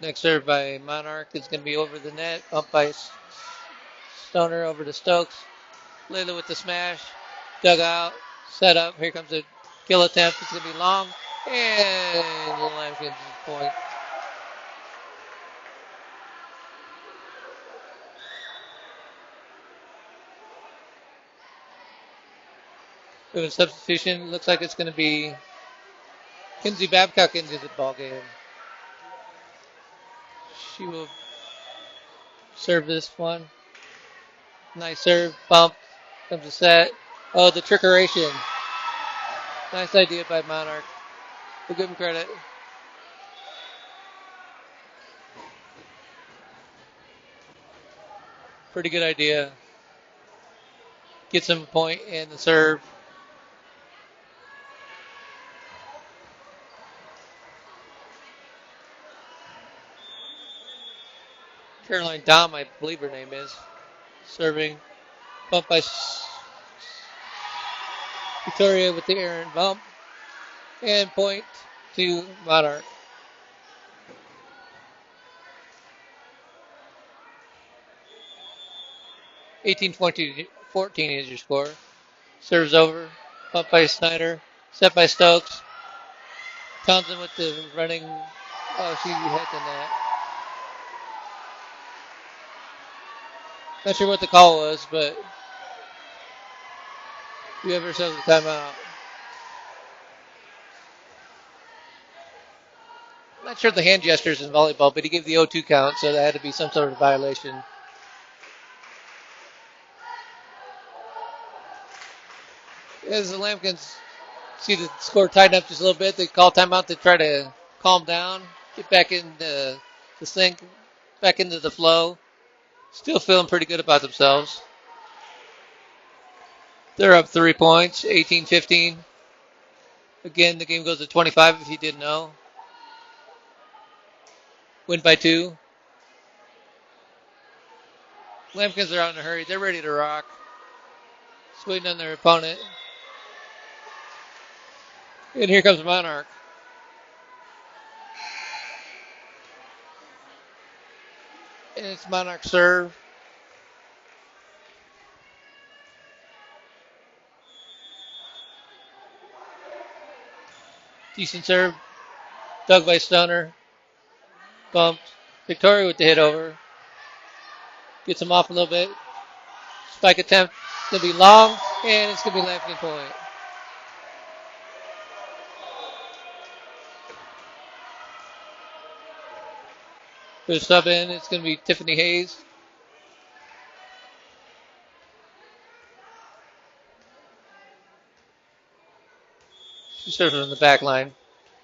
Speaker 1: Next serve by Monarch is going to be over the net. Up by Stoner over to Stokes. Layla with the smash. Dug out. Set up. Here comes a kill attempt. It's going to be long. And Lambkin's point. We have a substitution. Looks like it's going to be Kinsey Babcock into the ball game. She will serve this one. Nice serve. Bump. Comes a set. Oh, the trickeration. Nice idea by Monarch. We'll give him credit. Pretty good idea. Gets him a point and the serve. Caroline Dom, I believe her name is. Serving. Bump by Victoria with the errant bump. And point to Monarch. (18-14) is your score. Serves over. Bump by Snyder. Set by Stokes. Townsend with the running. Oh, she hit the net. Not sure what the call was, but we have ourselves a timeout. Not sure the hand gestures in volleyball, but he gave the 0-2 count, so that had to be some sort of violation. As the Lambkins see the score tighten up just a little bit, they call timeout to try to calm down, get back into the sync, back into the flow. Still feeling pretty good about themselves. They're up 3 points, 18-15. Again, the game goes to 25 if you didn't know. Win by 2. Lambkins are out in a hurry. They're ready to rock. Just waiting on their opponent. And here comes Monarch. And it's Monarch serve. Decent serve. Dug by Stoner. Bumped. Victoria with the hit over. Gets him off a little bit. Spike attempt. It's going to be long. And it's going to be Lambkin point. For the sub in, it's going to be Tiffany Hayes. She serves on the back line.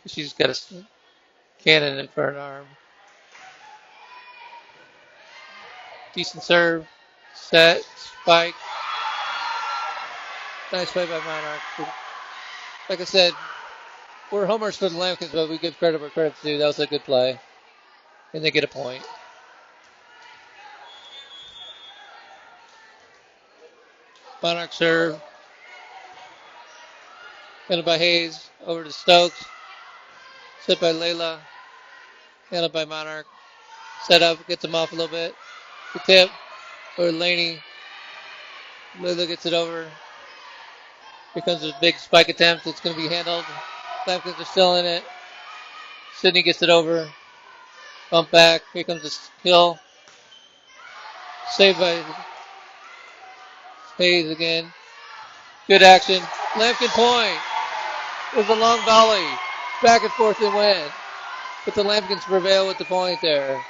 Speaker 1: She's got a cannon in front arm. Decent serve. Set. Spike. Nice play by Monarch. Like I said, we're homers for the Lambkins, but we give credit where credit's due. That was a good play. And they get a point. Monarch serve. Handled by Hayes. Over to Stokes. Set by Layla. Handled by Monarch. Set up. Gets him off a little bit. The tip. Over to Laney. Layla gets it over. Here comes a big spike attempt. It's going to be handled. Lambkins are still in it. Sydney gets it over. Bump back. Here comes the kill. Saved by Hayes again. Good action. Lambkin point. It was a long volley. Back and forth and win. But the Lambkins prevail with the point there.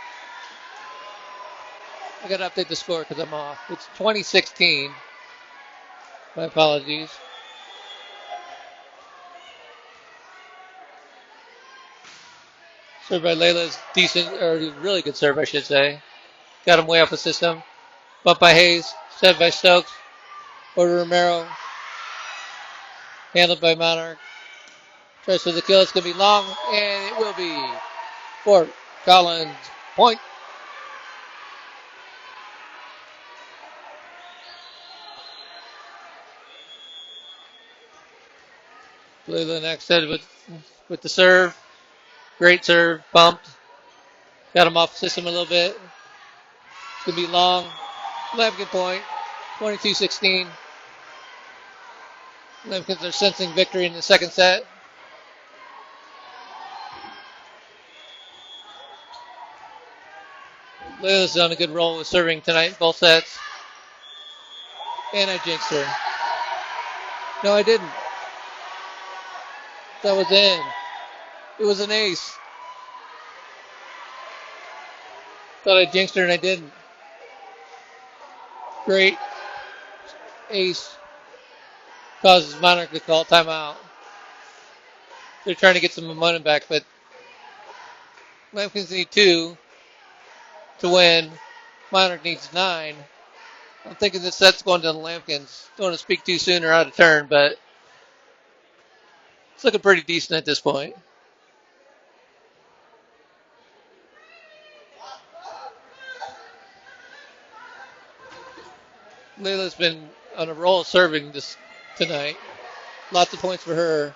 Speaker 1: I got to update the score because I'm off. It's 2016. My apologies. Serve by Layla's decent, or really good serve, I should say. Got him way off the system. Bump by Hayes. Set by Stokes. Over to Romero. Handled by Monarch. Tries for the kill. It's going to be long, and it will be Fort Collins point. Layla next set with the serve. Great serve. Bumped. Got him off the system a little bit. It's going to be long. Lambkin point. 22-16. Lambkins are sensing victory in the second set. Layla's on a good roll with serving tonight, both sets. And I jinxed her. No, I didn't. That was in. It was an ace. Thought I jinxed her and I didn't. Great ace causes Monarch to call timeout. They're trying to get some momentum back, but Lambkins need 2 to win. Monarch needs 9. I'm thinking this set's going to the Lambkins. Don't want to speak too soon or out of turn, but it's looking pretty decent at this point. Layla's been on a roll serving this tonight. Lots of points for her.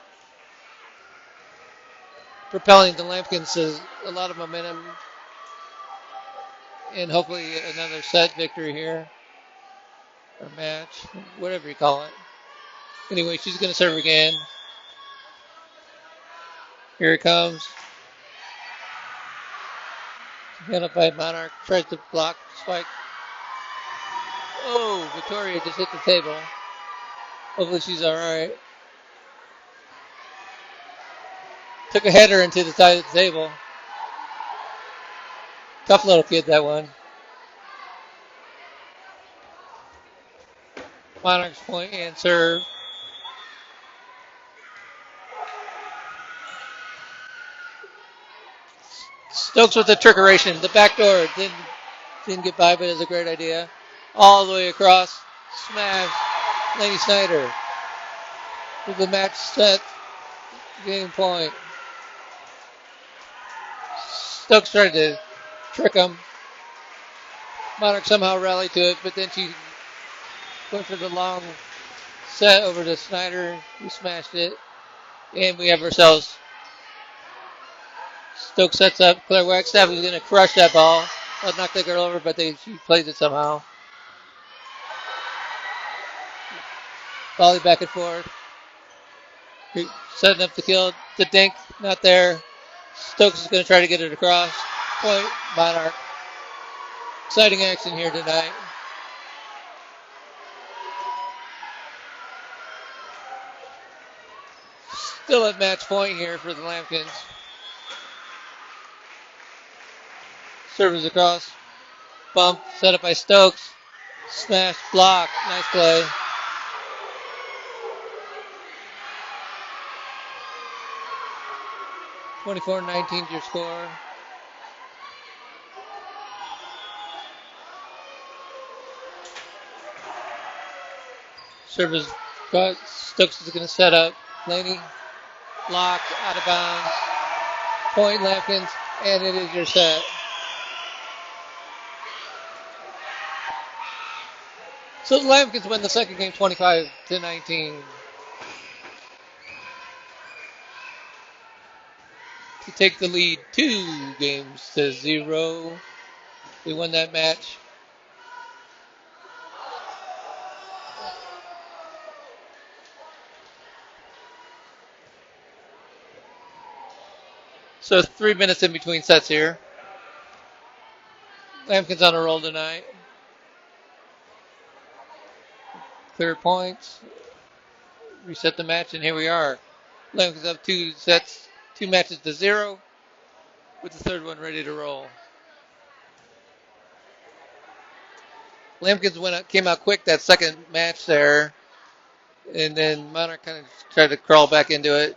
Speaker 1: Propelling the Lambkins to a lot of momentum. And hopefully another set victory here. Or match. Whatever you call it. Anyway, she's going to serve again. Here it comes. Handled by Monarch. Tries to block spike. Oh, Victoria just hit the table. Hopefully she's all right. Took a header into the side of the table. Tough little kid, that one. Monarch's point and serve. Stokes with the trickeration. The back door didn't get by, but it was a great idea. All the way across. Smash. Laney Snyder. With the match set. Game point. Stokes tried to trick him. Monarch somehow rallied to it, but then she went for the long set over to Snyder, who smashed it. And we have ourselves Stokes sets up. Claire Wagstaff is going to crush that ball. I'll knock that girl over, but she plays it somehow. Volley back and forth. Setting up the kill. The dink, not there. Stokes is going to try to get it across. Point, Monarch. Exciting action here tonight. Still at match point here for the Lambkins. Serves across. Bump. Set up by Stokes. Smash. Block. Nice play. (24-19) is your score. Service. Stokes is going to set up. Laney. Block. Out of bounds. Point Lambkins. And it is your set. So the Lambkins win the second game 25-19. To take the lead 2-0. They won that match. So 3 minutes in between sets here. Lambkins on a roll tonight. Clear points. Reset the match, and here we are. Lambkins up 2 matches to 0, with the third one ready to roll. Lambkins came out quick that second match there, and then Monarch kind of tried to crawl back into it.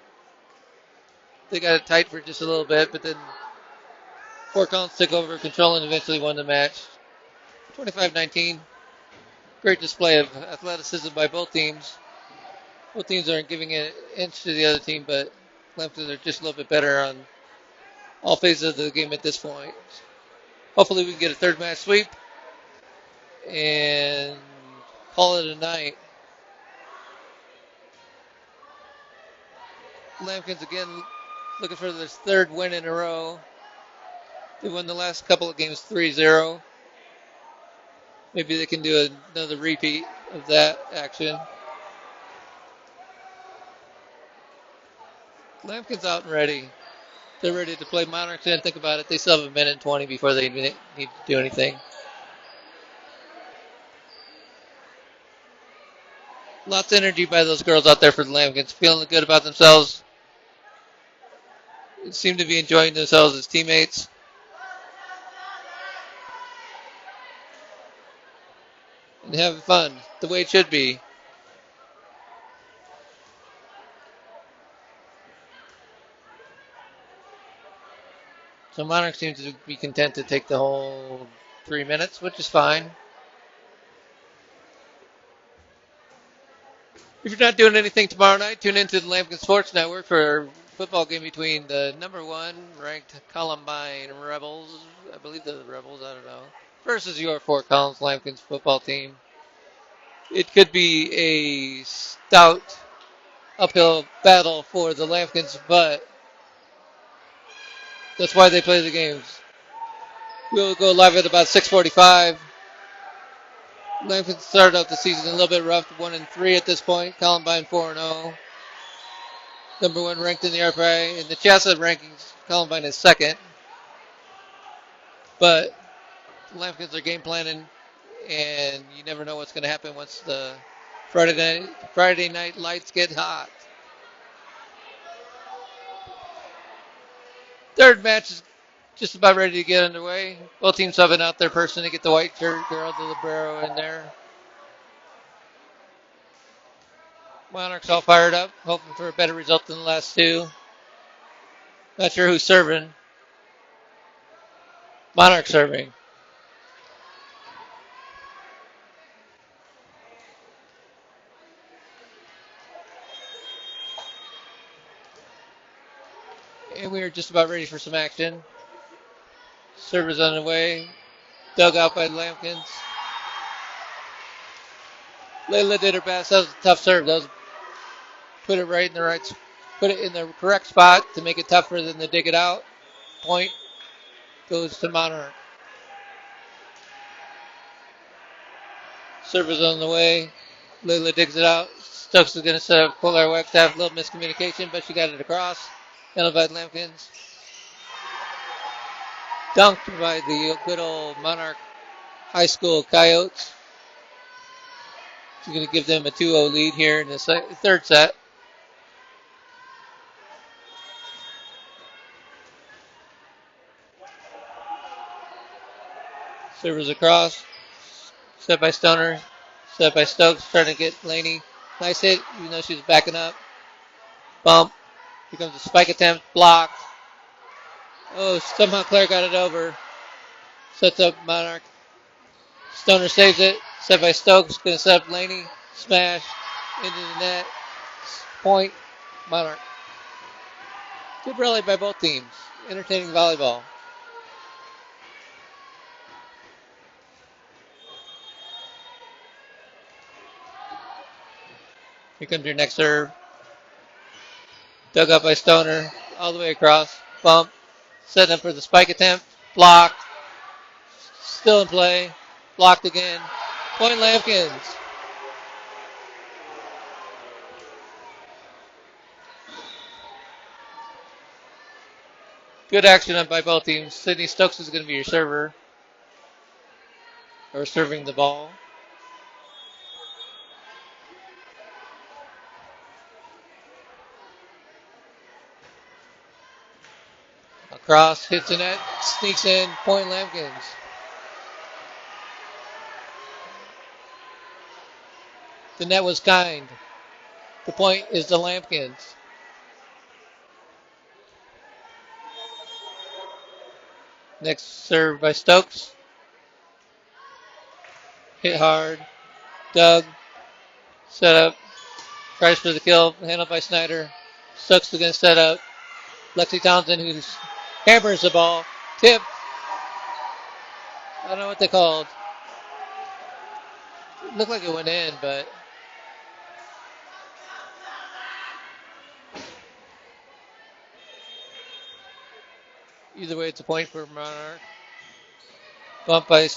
Speaker 1: They got it tight for just a little bit, but then Fort Collins took over control and eventually won the match. 25-19. Great display of athleticism by both teams. Both teams aren't giving an inch to the other team, but Lambkins are just a little bit better on all phases of the game at this point. Hopefully we can get a third match sweep and call it a night. Lambkins again looking for their third win in a row. They won the last couple of games 3-0. Maybe they can do another repeat of that action. Lambkins out and ready. They're ready to play. Monarch didn't think about it. They still have a minute and 20 before they need to do anything. Lots of energy by those girls out there for the Lambkins. Feeling good about themselves. They seem to be enjoying themselves as teammates. And having fun, the way it should be. So Monarch seems to be content to take the whole 3 minutes, which is fine. If you're not doing anything tomorrow night, tune into the Lambkin Sports Network for a football game between the number 1 ranked Columbine Rebels, I believe they're the Rebels, I don't know, versus your Fort Collins Lambkins football team. It could be a stout uphill battle for the Lambkins, but that's why they play the games. We'll go live at about 6:45. Lambkins started out the season a little bit rough, 1-3 at this point. Columbine 4-0. Number 1 ranked in the RPI. In the Chassa rankings, Columbine is second. But Lambkins are game planning, and you never know what's going to happen once the Friday night lights get hot. Third match is just about ready to get underway. Both teams subbing out their person to get the white shirt girl, the libero, in there. Monarch's all fired up, hoping for a better result than the last two. Not sure who's serving. Monarch serving. And we are just about ready for some action. Servers on the way. Dug out by Lambkins. Layla did her best. That was a tough serve. That was put it in the correct spot to make it tough for them to dig it out. Point goes to Monarch. Servers on the way. Layla digs it out. Stokes is going to set up Polar Wax to have a little miscommunication, but she got it across. Handled by Lambkins. Dunked by the good old Monarch High School Coyotes. She's going to give them a 2-0 lead here in the third set. Servers across. Set by Stoner. Set by Stokes. Trying to get Laney. Nice hit, even though she was backing up. Bump. Here comes a spike attempt. Blocked. Oh, somehow Claire got it over. Sets up Monarch. Stoner saves it. Set by Stokes. Going to set up Laney. Smash. Into the net. Point. Monarch. Good rally by both teams. Entertaining volleyball. Here comes your next serve. Dug up by Stoner. All the way across. Bump. Setting up for the spike attempt. Blocked. Still in play. Blocked again. Point Lambkins. Good action by both teams. Sydney Stokes is going to be your server. Or serving the ball. Across, hits the net, sneaks in, point Lambkins. The net was kind. The point is the Lambkins. Next serve by Stokes. Hit hard. Dug. Set up. Tries for the kill. Handled by Snyder. Stokes again set up. Lexi Townsend who hammers the ball. Tip. I don't know what they called. It looked like it went in, but either way, it's a point for Monarch. Bump by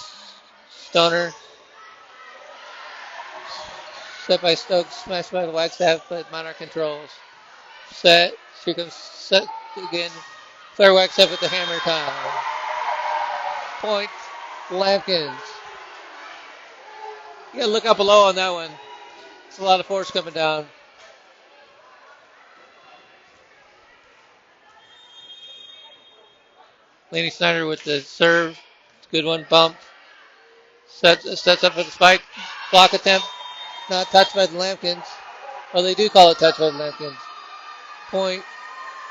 Speaker 1: Stoner. Set by Stokes. Smashed by the Wagstaff, but Monarch controls. Set. Here comes set again. Claire Wagstaff with the hammer time. Point. Lambkins. You gotta look up below on that one. It's a lot of force coming down. Laney Snyder with the serve. Good one. Bump. Sets up for the spike. Block attempt. Not touched by the Lambkins. Well, they do call it touch by the Lambkins. Point.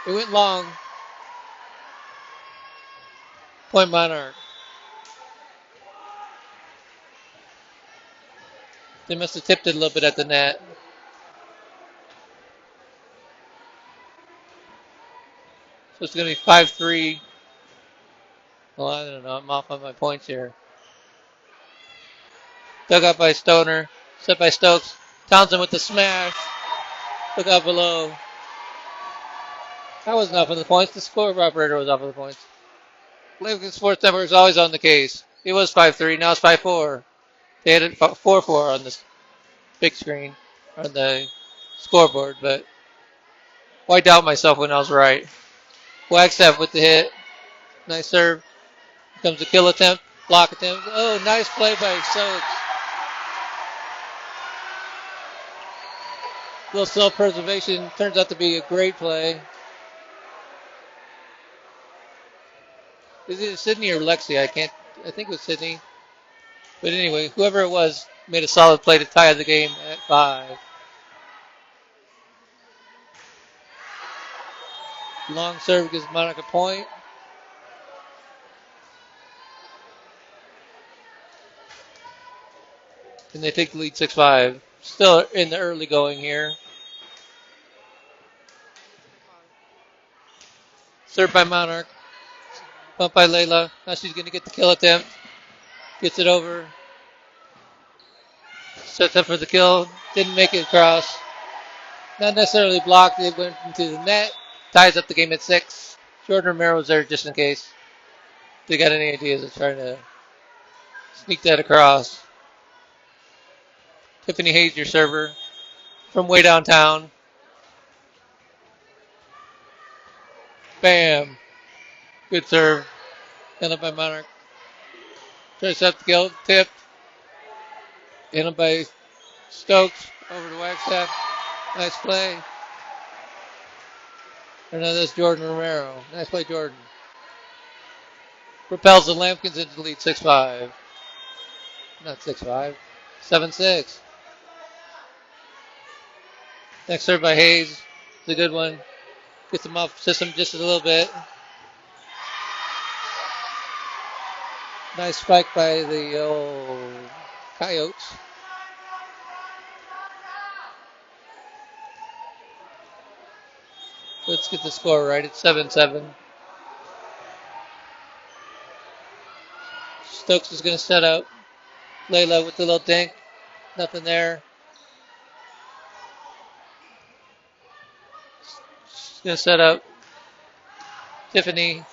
Speaker 1: It went long. Point Monarch. They must have tipped it a little bit at the net. So it's going to be 5-3. Well, I don't know. I'm off on my points here. Dug up by Stoner. Set by Stokes. Townsend with the smash. Look out below. That wasn't off of the points. The score operator was off of the points. Lambkin Sports Network is always on the case. It was 5-3. Now it's 5-4. They had it 4-4 on this big screen on the scoreboard, but why doubt myself when I was right? Wagstaff with the hit. Nice serve. Here comes a kill attempt. Block attempt. Oh, nice play by Stokes. A little self-preservation. Turns out to be a great play. Is it Sydney or Lexi? I think it was Sydney. But anyway, whoever it was made a solid play to tie the game at 5. Long serve gives Monarch a point. And they take the lead 6-5. Still in the early going here. Serve by Monarch. Bump by Layla. Now she's going to get the kill attempt. Gets it over. Sets up for the kill. Didn't make it across. Not necessarily blocked. It went into the net. Ties up the game at 6. Jordan Romero was there just in case they got any ideas of trying to sneak that across. Tiffany Hayes, your server, from way downtown. Bam. Good serve. Hit up by Monarch. Tries to set the kill. Tipped. Hit up by Stokes. Over to Wagstaff. Nice play. And now that's Jordan Romero. Nice play, Jordan. Propels the Lambkins into the lead 6-5. Not 6-5. 7-6. Next serve by Hayes. It's a good one. Gets him off system just a little bit. Nice spike by the Coyotes. Let's get the score right. It's 7-7. Stokes is going to set up. Layla with the little dink. Nothing there. She's going to set up. Tiffany.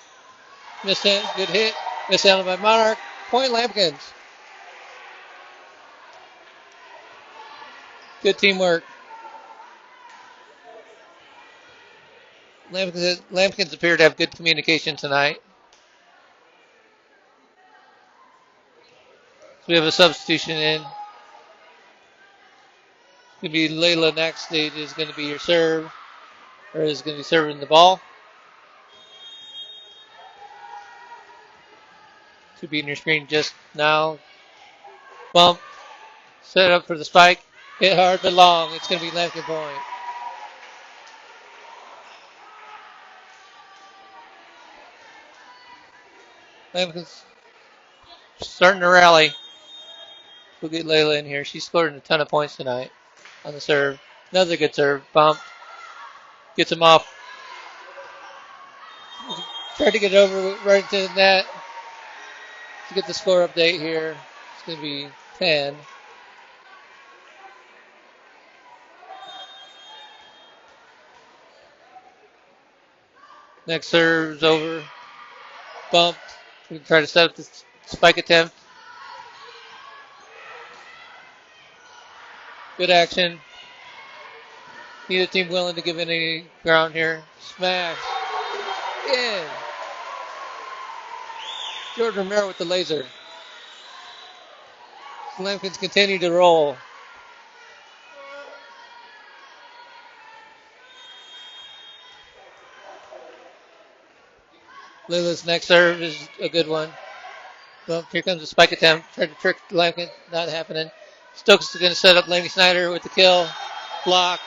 Speaker 1: Missed it. Good hit. Missed out by Monarch. Point Lambkins. Good teamwork. Lambkins appear to have good communication tonight. So we have a substitution in. It's going to be Layla next. Stage is going to be your serve. Or is going to be serving the ball. Should be in your screen just now. Bump. Set up for the spike. Hit hard but long. It's going to be Lambkin point. Lambkin's starting to rally. We'll get Layla in here. She scored a ton of points tonight on the serve. Another good serve. Bump. Gets him off. Tried to get it over right into the net. To get the score update here. It's going to be 10. Next serve's over. Bumped. We can try to set up the spike attempt. Good action. Neither team willing to give any ground here. Smash. In. Jordan Romero with the laser. Lambkins continue to roll. Layla's next serve is a good one. Well, here comes the spike attempt. Tried to trick Lambkin. Not happening. Stokes is going to set up Laney Snyder with the kill. Blocked.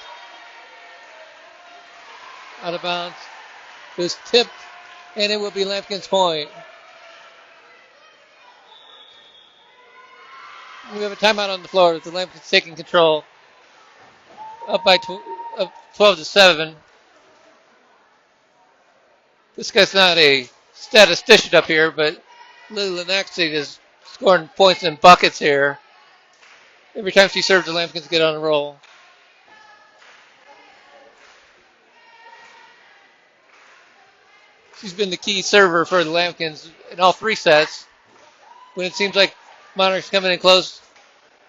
Speaker 1: Out of bounds. It was tipped, and it will be Lambkin's point. We have a timeout on the floor with the Lambkins taking control. Up by 12-7. This guy's not a statistician up here, but Lily Lenaxi is scoring points and buckets here. Every time she serves, the Lambkins get on a roll. She's been the key server for the Lambkins in all three sets. When it seems like Monarch's coming in close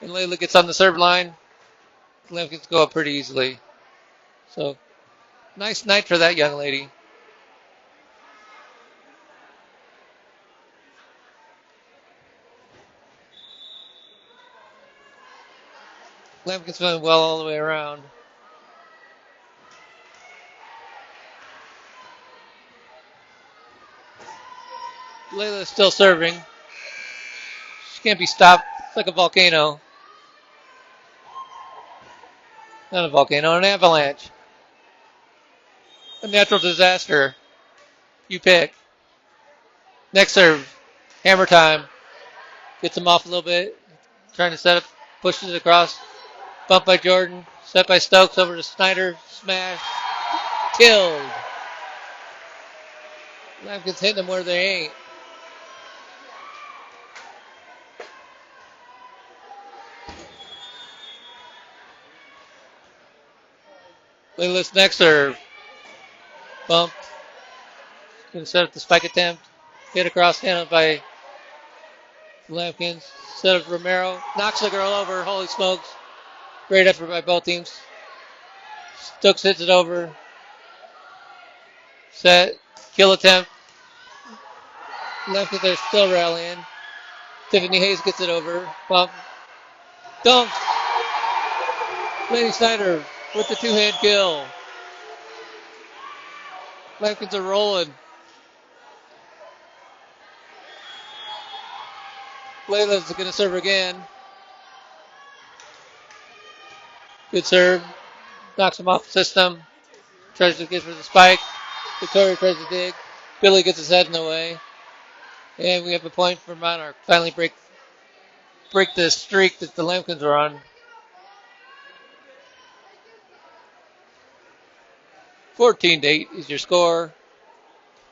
Speaker 1: and Layla gets on the serve line, the Lambkins go up pretty easily. So, nice night for that young lady. Lambkins went well all the way around. Layla's still serving. She can't be stopped. It's like a volcano. Not a volcano, an avalanche. A natural disaster. You pick. Next serve. Hammer time. Gets him off a little bit. Trying to set up. Pushes it across. Bump by Jordan. Set by Stokes over to Snyder. Smash. Killed. Lambkins hitting them where they ain't. Layla's next serve. Bumped. Going to set up the spike attempt. Hit across, handled by Lambkins. Set up Romero. Knocks the girl over. Holy smokes. Great effort by both teams. Stokes hits it over. Set. Kill attempt. Lambkins are still rallying. Tiffany Hayes gets it over. Bump. Dunk. Lady Snyder with the two-hand kill. Lambkins are rolling. Layla's going to serve again. Good serve. Knocks him off the system. Tries to get for the spike. Victoria tries to dig. Billy gets his head in the way. And we have a point for Monarch. Finally break the streak that the Lambkins were on. 14-8 is your score.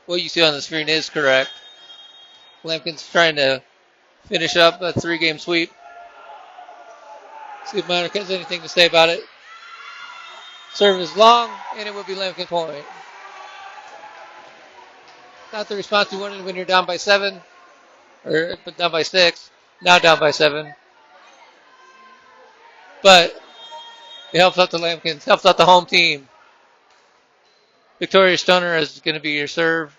Speaker 1: What you see on the screen is correct. Lambkins trying to finish up a 3-game sweep. See if Monarch has anything to say about it. Serve is long, and it will be Lambkin point. Not the response you wanted when you're down by 7, or down by 6. Now down by 7. But it helps out the Lambkins, helps out the home team. Victoria Stoner is going to be your server.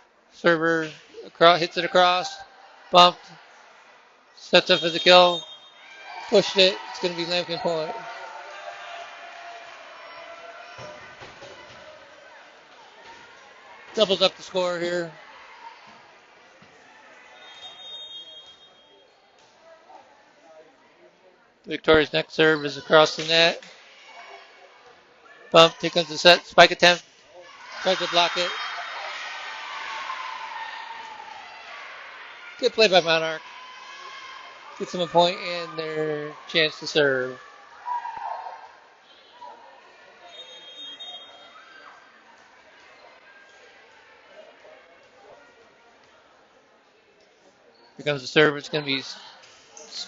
Speaker 1: Hits it across, bumped, sets up for the kill, pushed it. It's going to be Lambkin point. Doubles up the score here. Victoria's next serve is across the net. Bump, here comes the set, spike attempt. Tries to block it. Good play by Monarch. Gets them a point and their chance to serve. Here comes the serve. It's going to be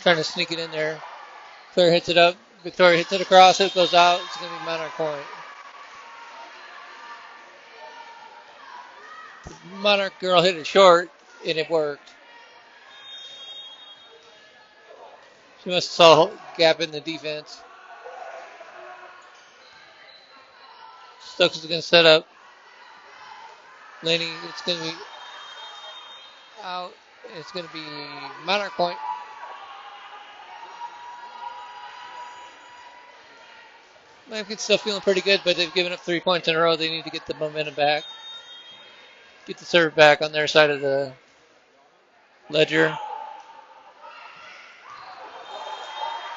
Speaker 1: trying to sneak it in there. Claire hits it up. Victoria hits it across. It goes out. It's going to be Monarch point. The Monarch girl hit it short, and it worked. She must have saw a gap in the defense. Stokes is going to set up. Laney, it's going to be out. It's going to be Monarch point. Lambkin's still feeling pretty good, but they've given up 3 points in a row. They need to get the momentum back. Get the serve back on their side of the ledger.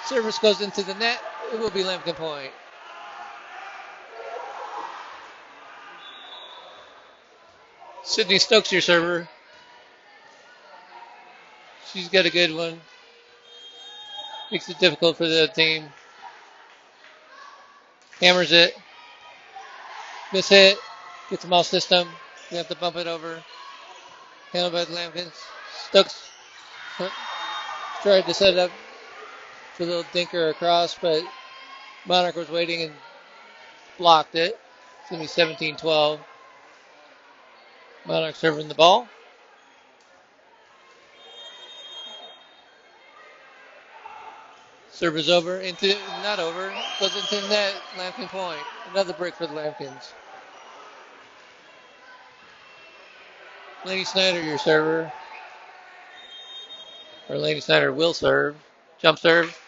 Speaker 1: Service goes into the net. It will be Lambkin point. Sydney Stokes, your server. She's got a good one. Makes it difficult for the team. Hammers it. Miss hit. Gets them all system. We have to bump it over. Handled by the Lambkins. Stokes tried to set it up for the little dinker across, but Monarch was waiting and blocked it. It's going to be 17-12. Monarch serving the ball. Serve is over, not over, goes into the net, Lambkin point. Another break for the Lambkins. Lady Snyder, your server. Or Lady Snyder will serve. Jump serve.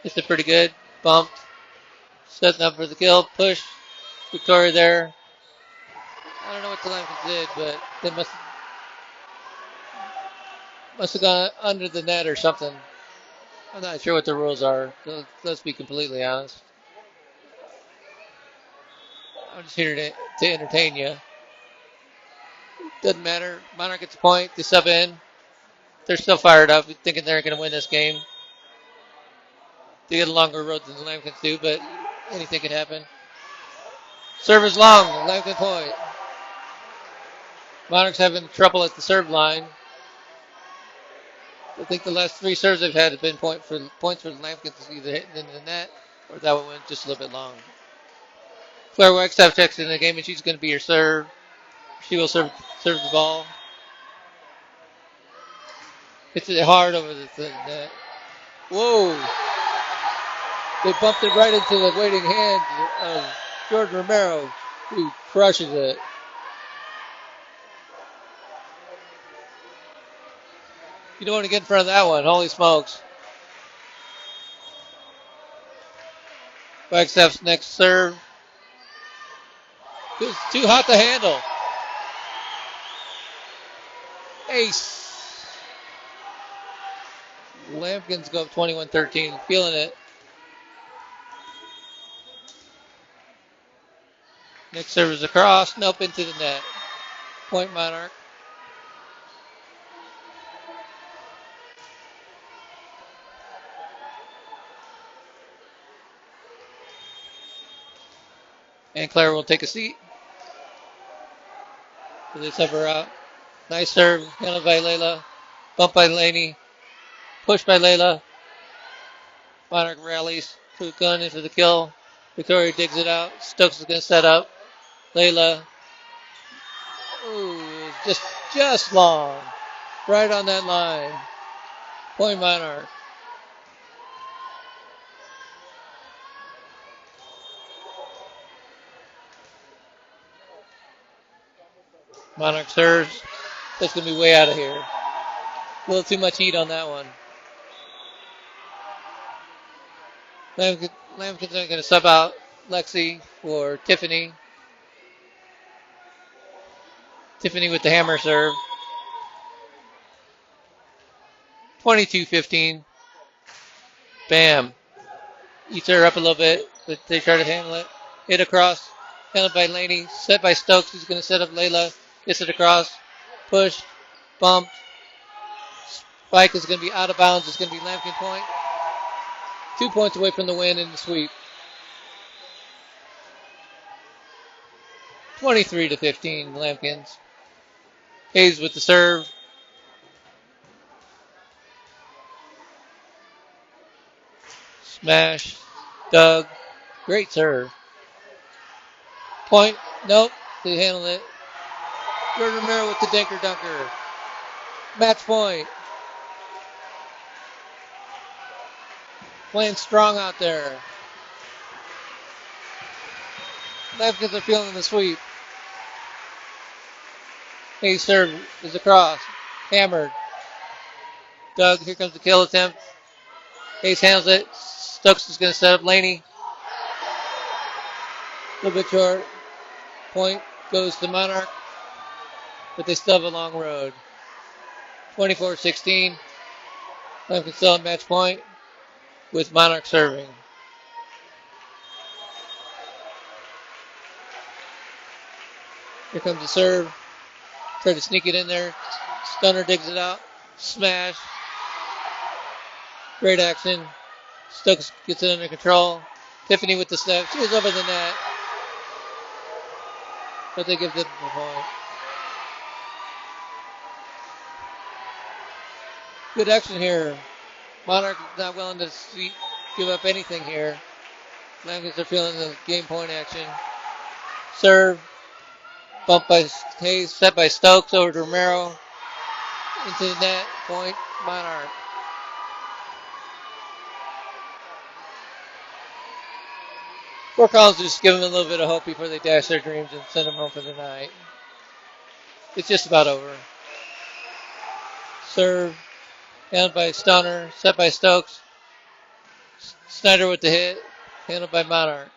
Speaker 1: Hits it pretty good. Bumped. Setting up for the kill. Push. Victoria there. I don't know what the Lambkins did, but they must have gone under the net or something. I'm not sure what the rules are. Let's be completely honest. I'm just here to entertain you. Doesn't matter. Monarch gets a point. They sub in. They're still fired up, thinking they're going to win this game. They get a longer road than the Lambkins do, but anything can happen. Serve is long. Lambkin point. Monarch's having trouble at the serve line. I think the last 3 serves they've had have been points for the Lambkins, either hitting into the net or that one went just a little bit long. Claire Wagstaff checks in the game, and she's going to be your serve. She will serve the ball. Hits it hard over the net. Whoa! They bumped it right into the waiting hands of Jordan Romero, who crushes it. You don't want to get in front of that one. Holy smokes. Wagstaff's next serve. It's too hot to handle. Ace. Lambkins go up 21-13, feeling it. Next serve is across, nope, into the net. Point Monarch. And Claire will take a seat. They sub her out. Nice serve, handled by Layla. Bump by Laney. Push by Layla. Monarch rallies to the gun into the kill. Victoria digs it out. Stokes is going to set up. Layla. Ooh, just long. Right on that line. Point Monarch. Monarch serves. That's going to be way out of here. A little too much heat on that one. Lambkins are going to sub out Lexi for Tiffany. Tiffany with the hammer serve. 22-15. Bam. Eats her up a little bit, but they try to handle it. Hit across. Handled by Laney. Set by Stokes, who's going to set up Layla. Gets it across. Push. Bump. Spike is going to be out of bounds. It's going to be Lambkin point. 2 points away from the win in the sweep. 23-15, Lambkins. Hayes with the serve. Smash. Doug. Great serve. Point. Nope. They handled it. Jordan Romero with the dinker dunker. Match point. Playing strong out there. Lambkins are feeling the sweep. Hayes serve is across. Hammered. Doug, here comes the kill attempt. Hayes handles it. Stokes is going to set up Laney. A little bit short. Point goes to Monarch. But they still have a long road. 24-16. Lambkins still at match point with Monarch serving. Here comes the serve. Try to sneak it in there. Stunner digs it out. Smash. Great action. Stokes gets it under control. Tiffany with the step. She was over the net. But they give them the point. Good action here. Monarch is not willing to give up anything here. Lambkins are feeling the game point action. Serve. Bump by Hayes. Set by Stokes over to Romero. Into the net. Point. Monarch. Fort Collins just give them a little bit of hope before they dash their dreams and send them home for the night. It's just about over. Serve. Handled by Stunner. Set by Stokes. Snyder with the hit. Handled by Monarch.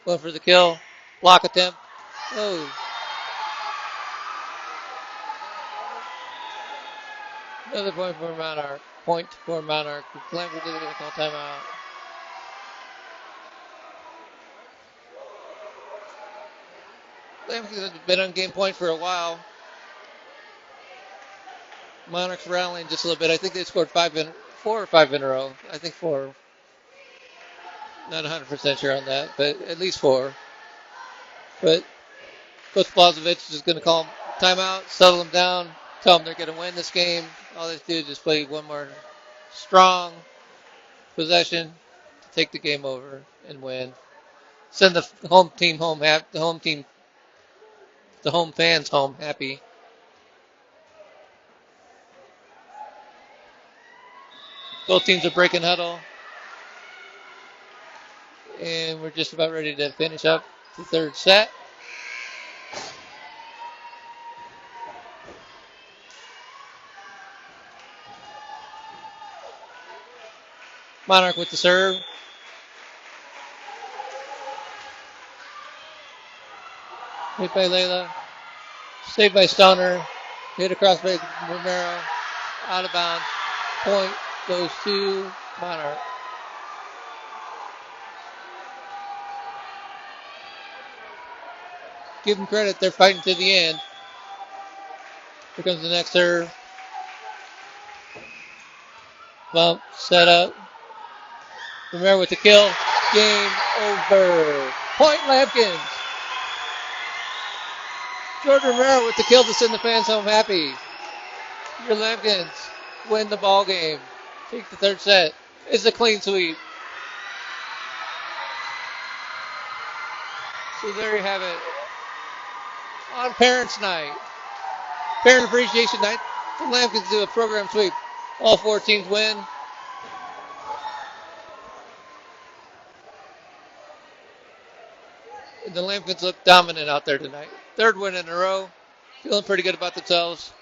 Speaker 1: Going for the kill. Block attempt. Oh. Another point for Monarch. Point for Monarch. Lambkins going to call timeout. Lambkins has been on game point for a while. Monarch's rallying just a little bit. I think they scored 4 or 5 in a row. I think 4. Not 100% sure on that, but at least 4. But Coach Blazevich is going to call timeout, settle them down, tell them they're going to win this game. All they have to do is just play one more strong possession to take the game over and win. Send the home team home happy. The home fans home happy. Both teams are breaking huddle. And we're just about ready to finish up the third set. Monarch with the serve. Hit by Layla. Saved by Stoner. Hit across by Romero. Out of bounds. Point goes to Monarch. Give them credit, they're fighting to the end. Here comes the next serve. Bump, set up. Romero with the kill. Game over. Point Lambkins. Jordan Romero with the kill to send the fans home happy. Your Lambkins win the ball game. Take the third set. It's a clean sweep. So there you have it. On Parents' Night, Parent Appreciation Night, the Lambkins do a program sweep. All 4 teams win. The Lambkins look dominant out there tonight. 3rd win in a row. Feeling pretty good about themselves.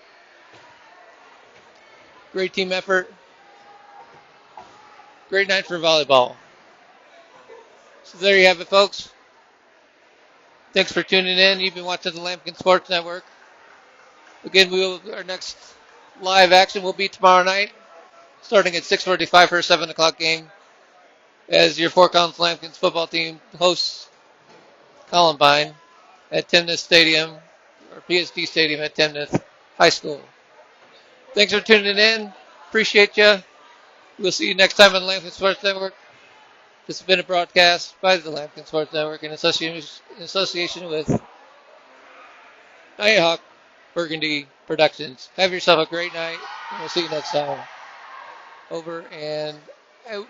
Speaker 1: Great team effort. Great night for volleyball. So there you have it, folks. Thanks for tuning in. You've been watching the Lambkin Sports Network. Again, our next live action will be tomorrow night, starting at 6:45 for a 7 o'clock game, as your Fort Collins Lambkins football team hosts Columbine at Timnath Stadium, or PSD Stadium at Timnath High School. Thanks for tuning in. Appreciate you. We'll see you next time on the Lambkin Sports Network. This has been a broadcast by the Lambkin Sports Network in association with Nighthawk Burgundy Productions. Have yourself a great night, and we'll see you next time. Over and out.